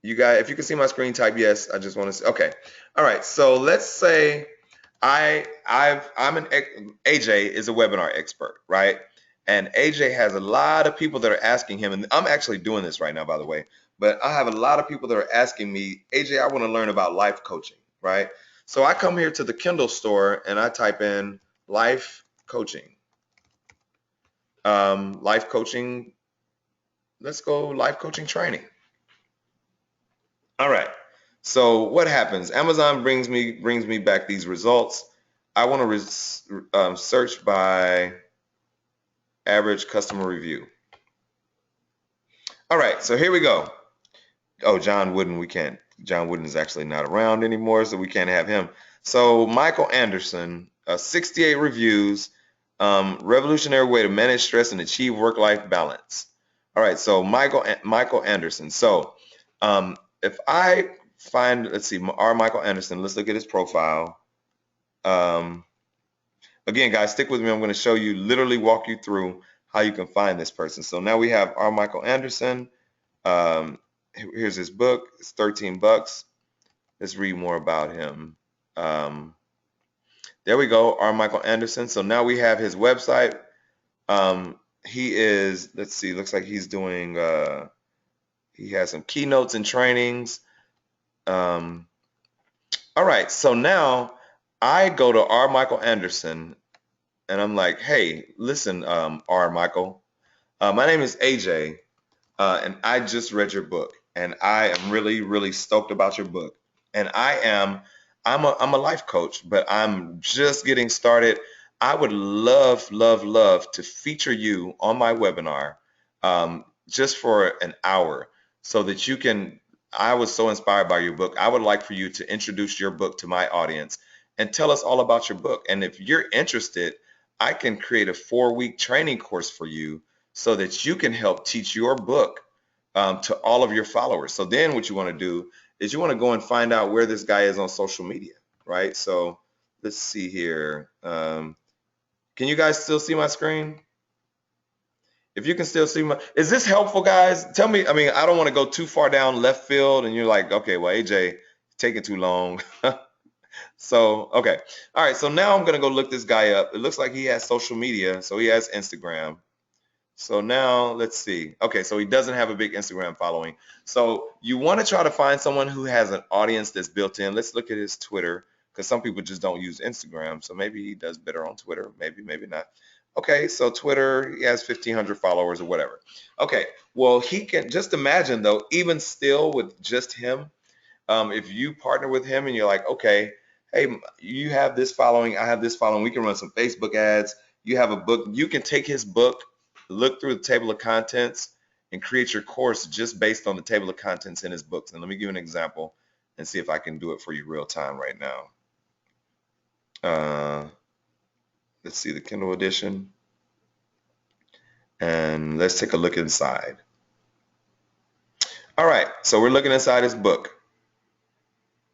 You guys, if you can see my screen, type yes. I just want to see. Okay. All right, so let's say AJ is a webinar expert, right? And AJ has a lot of people that are asking him, and I'm actually doing this right now, by the way, but I have a lot of people that are asking me, AJ, I want to learn about life coaching, right? So I come here to the Kindle store and I type in life coaching. Life coaching, let's go life coaching training. All right. So what happens? Amazon brings me back these results. I want to search by average customer review. All right, so here we go. Oh, John Wooden, we can't. John Wooden is actually not around anymore, so we can't have him. So Michael Anderson, 68 reviews, revolutionary way to manage stress and achieve work-life balance. All right, so Michael Anderson. So if I find, let's see, our Michael Anderson, let's look at his profile. Again, guys, stick with me. I'm going to show you, literally walk you through how you can find this person. So now we have our Michael Anderson. Here's his book. It's $13. Let's read more about him. There we go, our Michael Anderson. So now we have his website. He is, let's see, looks like he's doing, he has some keynotes and trainings. All right, so now I go to R. Michael Anderson and I'm like, hey, listen, R. Michael, my name is AJ, and I just read your book, and I am really, really stoked about your book. And I'm a life coach, but I'm just getting started. I would love to feature you on my webinar, just for an hour, so that you can. I was so inspired by your book. I would like for you to introduce your book to my audience and tell us all about your book. And if you're interested, I can create a 4-week training course for you so that you can help teach your book to all of your followers. So then what you want to do is you want to go and find out where this guy is on social media, right? So let's see here. Can you guys still see my screen? If you can still see is this helpful, guys? Tell me. I mean, I don't want to go too far down left field and you're like, okay, well, AJ, taking too long. So, okay. All right. So now I'm going to go look this guy up. It looks like he has social media. So he has Instagram. So now let's see. Okay. So he doesn't have a big Instagram following. So you want to try to find someone who has an audience that's built in. Let's look at his Twitter, because some people just don't use Instagram. So maybe he does better on Twitter. Maybe not. Okay, so Twitter, he has 1,500 followers or whatever. Okay, well, he can, just imagine though, even still with just him, if you partner with him and you're like, okay, hey, you have this following, I have this following, we can run some Facebook ads, you have a book, you can take his book, look through the table of contents, and create your course just based on the table of contents in his books. And let me give you an example and see if I can do it for you real time right now. Let's see the Kindle edition, and let's take a look inside. All right, so we're looking inside his book.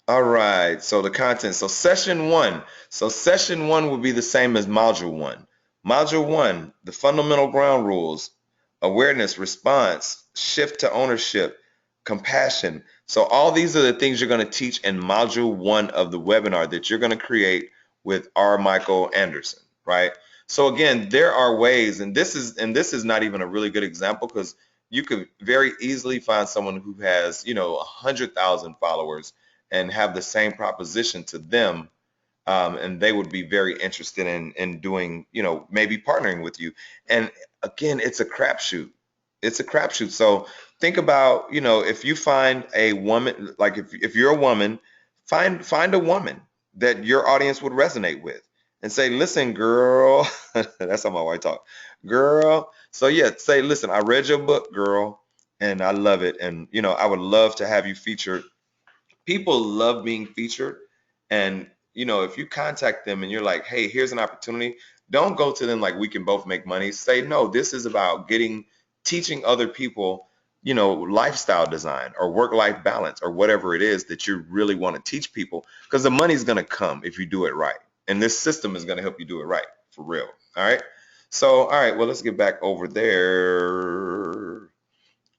All right, so the content. So session one. So session one will be the same as module one. Module one, the fundamental ground rules, awareness, response, shift to ownership, compassion. So all these are the things you're going to teach in module one of the webinar that you're going to create with R. Michael Anderson, right? So again, there are ways, and this is not even a really good example, because you could very easily find someone who has, 100,000 followers and have the same proposition to them, and they would be very interested in doing, maybe partnering with you. And again, it's a crapshoot. It's a crapshoot. So think about, if you find a woman, like if you're a woman, find a woman that your audience would resonate with, and say, listen, girl, that's how my wife talk, girl. So yeah, say, listen, I read your book, girl, and I love it, and I would love to have you featured. People love being featured. And if you contact them and you're like, hey, here's an opportunity, don't go to them like, we can both make money. Say, no, this is about teaching other people, lifestyle design or work-life balance or whatever it is that you really want to teach people, because the money's going to come if you do it right, and this system is going to help you do it right, for real. All right. So all right, well, let's get back over there.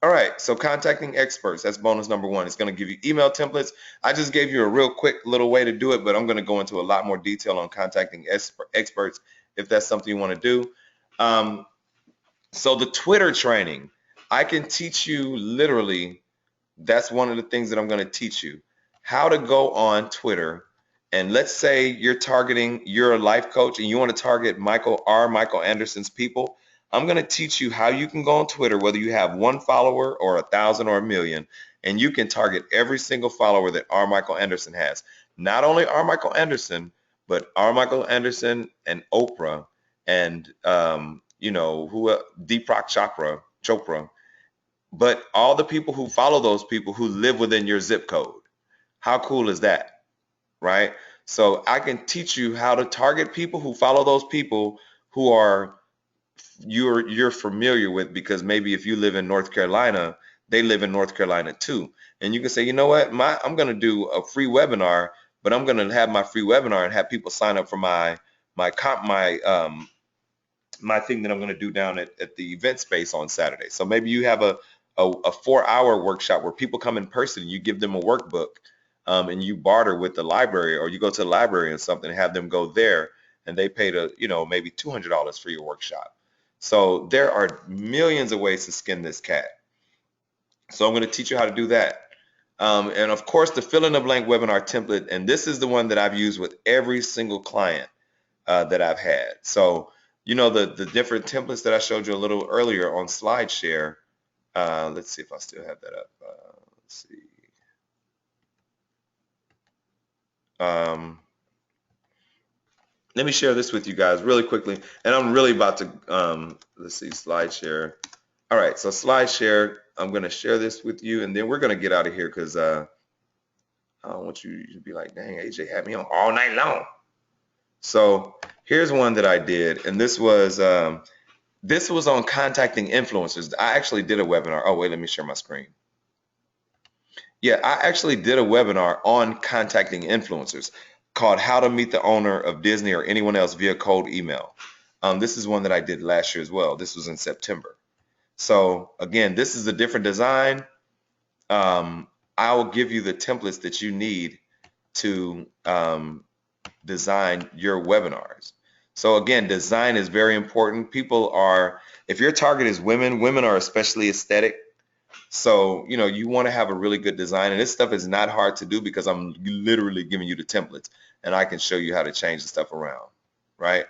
All right, so contacting experts, that's bonus number 1. It's going to give you email templates. I just gave you a real quick little way to do it, but I'm going to go into a lot more detail on contacting experts if that's something you want to do. So the Twitter training, I can teach you literally, that's one of the things that I'm going to teach you, how to go on Twitter. And let's say you're a life coach and you want to target Michael Anderson's people. I'm going to teach you how you can go on Twitter, whether you have 1 follower or 1,000 or 1,000,000, and you can target every single follower that R. Michael Anderson has. Not only R. Michael Anderson, but R. Michael Anderson and Oprah and, Deepak Chopra, but all the people who follow those people who live within your zip code. How cool is that? Right? So I can teach you how to target people who follow those people who you're familiar with, because maybe if you live in North Carolina, they live in North Carolina too. And you can say, you know what, I'm going to do a free webinar, but I'm going to have my free webinar and have people sign up for my thing that I'm going to do down at the event space on Saturday. So maybe you have a 4-hour workshop where people come in person and you give them a workbook, and you barter with the library, or you go to the library and something and have them go there, and they pay maybe $200 for your workshop. So there are millions of ways to skin this cat. So I'm going to teach you how to do that. And of course, the fill in the blank webinar template, and this is the one that I've used with every single client that I've had. So the different templates that I showed you a little earlier on SlideShare. Let's see if I still have that up. Let's see. Let me share this with you guys really quickly, and I'm really about to let's see, SlideShare. All right, so SlideShare, I'm going to share this with you, and then we're going to get out of here, because I don't want you to be like, dang, AJ had me on all night long. So here's one that I did, and this was on contacting influencers. I actually did a webinar. Oh wait, let me share my screen. Yeah, I actually did a webinar on contacting influencers called How to Meet the Owner of Disney or Anyone Else Via Cold Email. This is one that I did last year as well. This was in September. So again, this is a different design. I will give you the templates that you need to design your webinars. So again, design is very important. If your target is women are especially aesthetic. So, you want to have a really good design, and this stuff is not hard to do because I'm literally giving you the templates, and I can show you how to change the stuff around, right?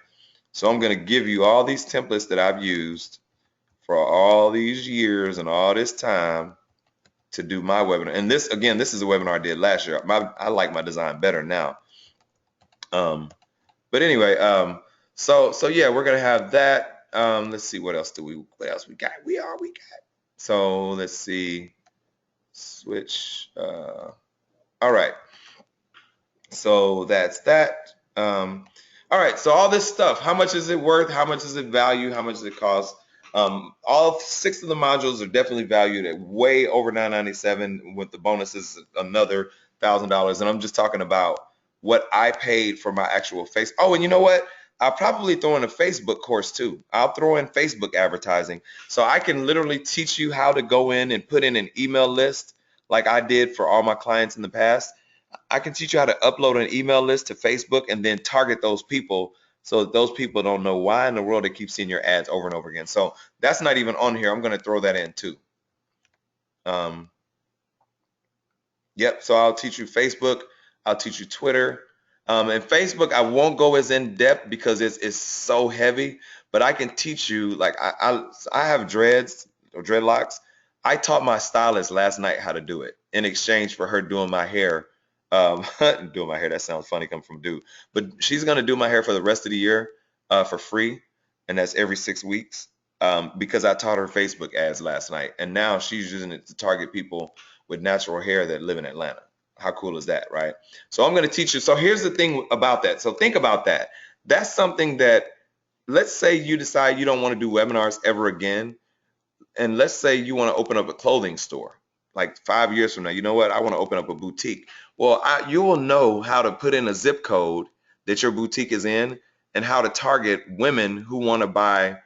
So I'm going to give you all these templates that I've used for all these years and all this time to do my webinar. And this is a webinar I did last year. I like my design better now. But anyway, so yeah, we're going to have that. Let's see, what else we got? We got. So let's see, switch. All right. So that's that. All right. So all this stuff, how much is it worth? How much is it value? How much does it cost? All 6 of the modules are definitely valued at way over $997, with the bonuses another $1,000. And I'm just talking about what I paid for my actual face. Oh, and you know what? I'll probably throw in a Facebook course too. I'll throw in Facebook advertising. So I can literally teach you how to go in and put in an email list like I did for all my clients in the past. I can teach you how to upload an email list to Facebook and then target those people, so that those people don't know why in the world they keep seeing your ads over and over again. So that's not even on here. I'm going to throw that in too. Yep. So I'll teach you Facebook. I'll teach you Twitter. And Facebook, I won't go as in depth because it's so heavy, but I can teach you, like I have dreads or dreadlocks. I taught my stylist last night how to do it in exchange for her doing my hair Doing my hair. That sounds funny coming from a dude. But she's going to do my hair for the rest of the year for free. And that's every 6 weeks because I taught her Facebook ads last night. And now she's using it to target people with natural hair that live in Atlanta. How cool is that, right? So I'm going to teach you. So here's the thing about that. So think about that. That's something that, let's say you decide you don't want to do webinars ever again. And let's say you want to open up a clothing store like 5 years from now. You know what? I want to open up a boutique. Well, you will know how to put in a zip code that your boutique is in and how to target women who want to buy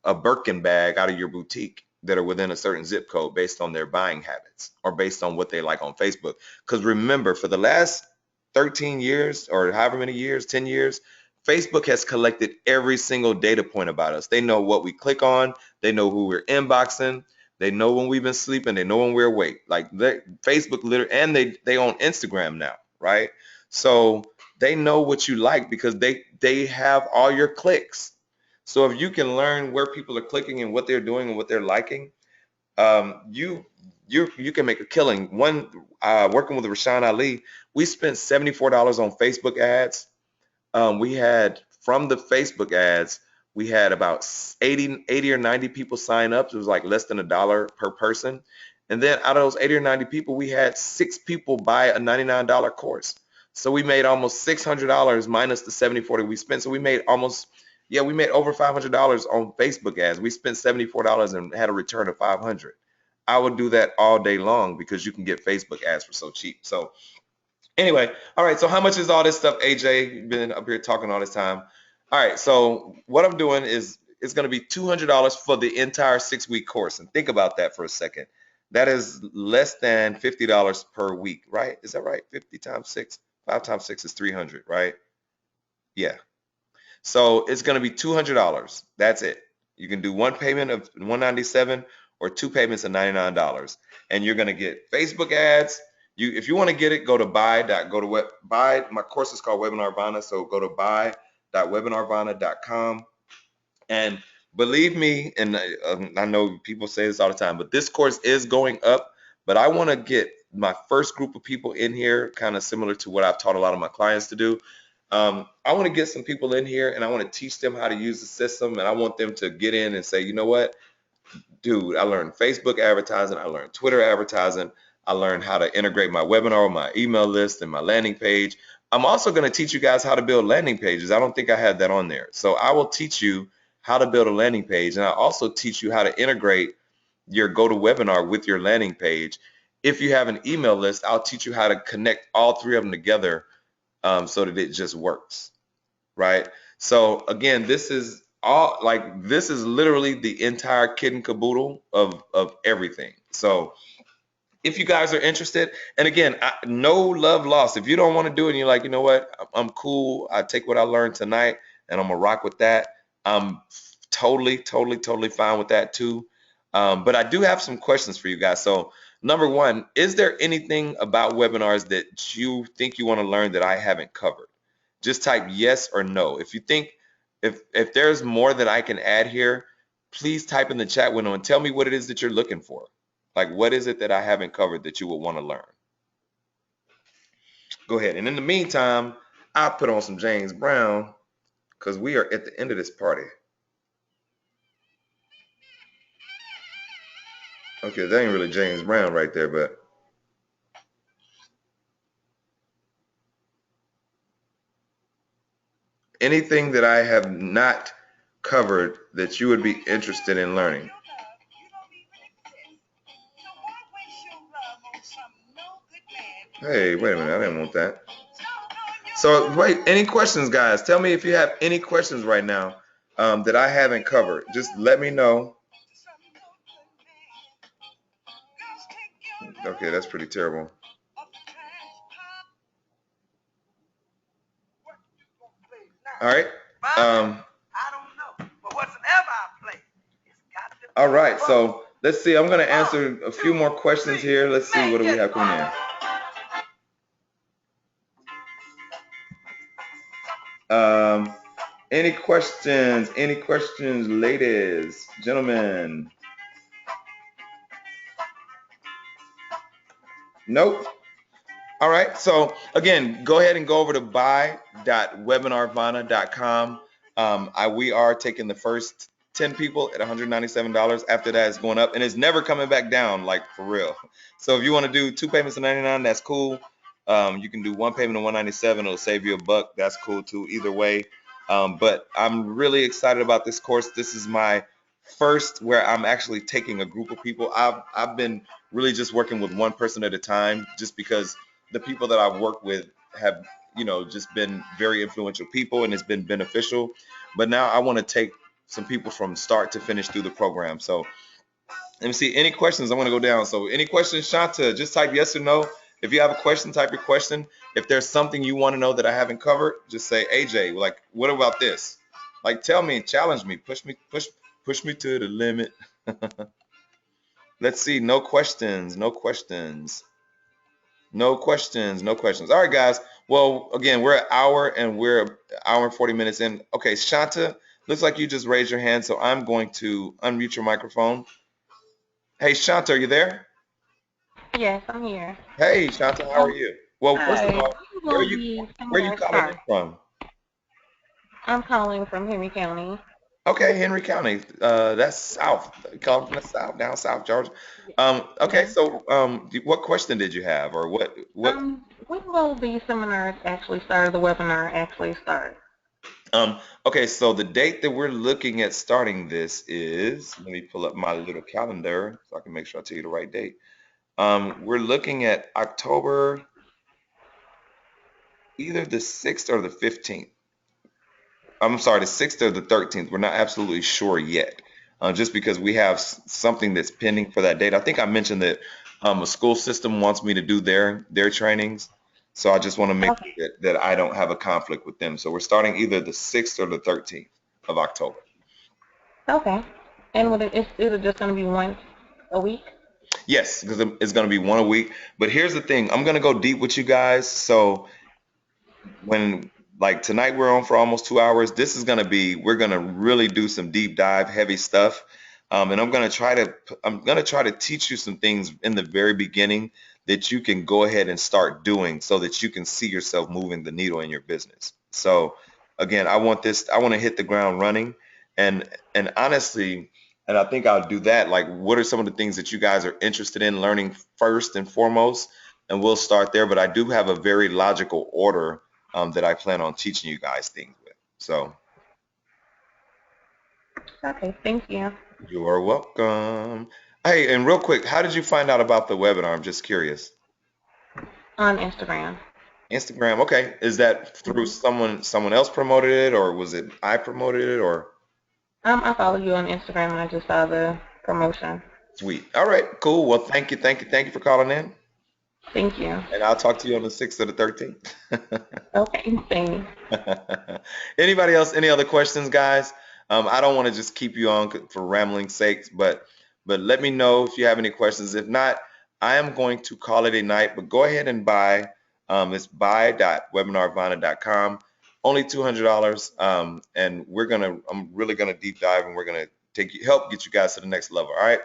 a Birkin bag out of your boutique that are within a certain zip code based on their buying habits or based on what they like on Facebook. Because remember, for the last 13 years or however many years, 10 years, Facebook has collected every single data point about us. They know what we click on. They know who we're inboxing. They know when we've been sleeping. They know when we're awake. Like Facebook literally, and they own Instagram now, right? So they know what you like because they have all your clicks. So if you can learn where people are clicking and what they're doing and what they're liking, you can make a killing. One working with Rashawn Ali, we spent $74 on Facebook ads. We had from the Facebook ads, we had about 80 or 90 people sign up. It was like less than $1 per person. And then out of those 80 or 90 people, we had 6 people buy a $99 course. So we made almost $600 minus the 70-40 we spent. So we made almost, we made over $500 on Facebook ads. We spent $74 and had a return of $500. I would do that all day long because you can get Facebook ads for so cheap. So anyway, all right, so how much is all this stuff, AJ? You've been up here talking all this time. All right, so what I'm doing is it's going to be $200 for the entire 6-week course. And think about that for a second. That is less than $50 per week, right? Is that right? 50 times 6, 5 times 6 is 300, right? Yeah. So it's going to be $200. That's it. You can do one payment of $197 or 2 payments of $99. And you're going to get Facebook ads. If you want to get it, go to buy. My course is called Webinar Vana, so go to buy.webinarvana.com. And believe me, and I know people say this all the time, but this course is going up. But I want to get my first group of people in here, kind of similar to what I've taught a lot of my clients to do. I want to get some people in here, and I want to teach them how to use the system, and I want them to get in and say, you know what? Dude, I learned Facebook advertising. I learned Twitter advertising. I learned how to integrate my webinar, my email list, and my landing page. I'm also going to teach you guys how to build landing pages. I don't think I had that on there. So I will teach you how to build a landing page. And I'll also teach you how to integrate your GoToWebinar with your landing page. If you have an email list, I'll teach you how to connect all 3 of them together so that it just works, right? So again, this is literally the entire kit and caboodle of everything. So if you guys are interested, and again, no love lost. If you don't want to do it and you're like, you know what, I'm cool. I take what I learned tonight and I'm gonna rock with that. I'm totally fine with that too. But I do have some questions for you guys. So number one, is there anything about webinars that you think you want to learn that I haven't covered? Just type yes or no. If you think, if there's more that I can add here, please type in the chat window and tell me what it is that you're looking for. Like, what is it that I haven't covered that you would want to learn? Go ahead. And in the meantime, I'll put on some James Brown because we are at the end of this party. Okay, that ain't really James Brown right there, but anything that I have not covered that you would be interested in learning. Hey, wait a minute, I didn't want that. So wait, any questions, guys? Tell me if you have any questions right now that I haven't covered. Just let me know. Okay, that's pretty terrible. All right. All right, so let's see. I'm going to answer a few more questions here. Let's see, what do we have coming in? Any questions? Any questions, ladies, gentlemen? Nope. All right. So again, go ahead and go over to buy.webinarvana.com. We are taking the first 10 people at $197. After that, it's going up, and it's never coming back down, like for real. So if you want to do 2 payments of 99, that's cool. You can do 1 payment of 197. It'll save you $1. That's cool too. Either way. But I'm really excited about this course. This is my first where I'm actually taking a group of people. I've been really just working with one person at a time, just because the people that I've worked with have, just been very influential people, and it's been beneficial. But now I want to take some people from start to finish through the program. So let me see. Any questions? I want to go down. So any questions, Shanta? Just type yes or no. If you have a question, type your question. If there's something you want to know that I haven't covered, just say, AJ, like, what about this? Like, tell me, challenge me, push me to the limit. Let's see. No questions. No questions. No questions. No questions. All right, guys. Well, again, we're an hour and 40 minutes in. Okay, Shanta, looks like you just raised your hand, so I'm going to unmute your microphone. Hey, Shanta, are you there? Yes, I'm here. Hey, Shanta, how are you? Well, first of Hi. all, where are you calling in from? I'm calling from Henry County. Okay, Henry County. That's south. Calling from the south, down south, Georgia. Okay, Yeah. so what question did you have, or what? When will the seminar actually start, the webinar actually start? Okay, so the date that we're looking at starting this is, let me pull up my little calendar so I can make sure I tell you the right date. We're looking at October, either the 6th or the 15th. I'm sorry, the 6th or the 13th. We're not absolutely sure yet, just because we have something that's pending for that date. I think I mentioned that a school system wants me to do their trainings. So I just want to make sure that I don't have a conflict with them. So we're starting either the 6th or the 13th of October. Okay. And is it just going to be once a week? Yes, because it's going to be one a week. But here's the thing. I'm going to go deep with you guys. So when, like, tonight we're on for almost 2 hours, we're going to really do some deep dive, heavy stuff. And I'm going to try to teach you some things in the very beginning that you can go ahead and start doing so that you can see yourself moving the needle in your business. So again, I want to hit the ground running, and honestly, and I think I'll do that. Like, what are some of the things that you guys are interested in learning first and foremost? And we'll start there. But I do have a very logical order that I plan on teaching you guys things with. So. Okay, thank you. You are welcome. Hey, and real quick, how did you find out about the webinar? I'm just curious. On Instagram. Instagram, okay. Is that through someone else promoted it, or was it I promoted it, or? I follow you on Instagram and I just saw the promotion. Sweet. All right, cool. Well, thank you for calling in. Thank you. And I'll talk to you on the 6th or the 13th. Okay, thanks. Anybody else? Any other questions, guys? I don't want to just keep you on for rambling sakes, but let me know if you have any questions. If not, I am going to call it a night, but go ahead and buy. It's buy.webinarvana.com. Only $200. And I'm really gonna deep dive, and we're gonna help get you guys to the next level. All right.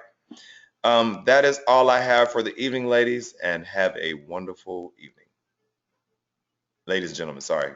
That is all I have for the evening, ladies, and have a wonderful evening. Ladies and gentlemen, sorry.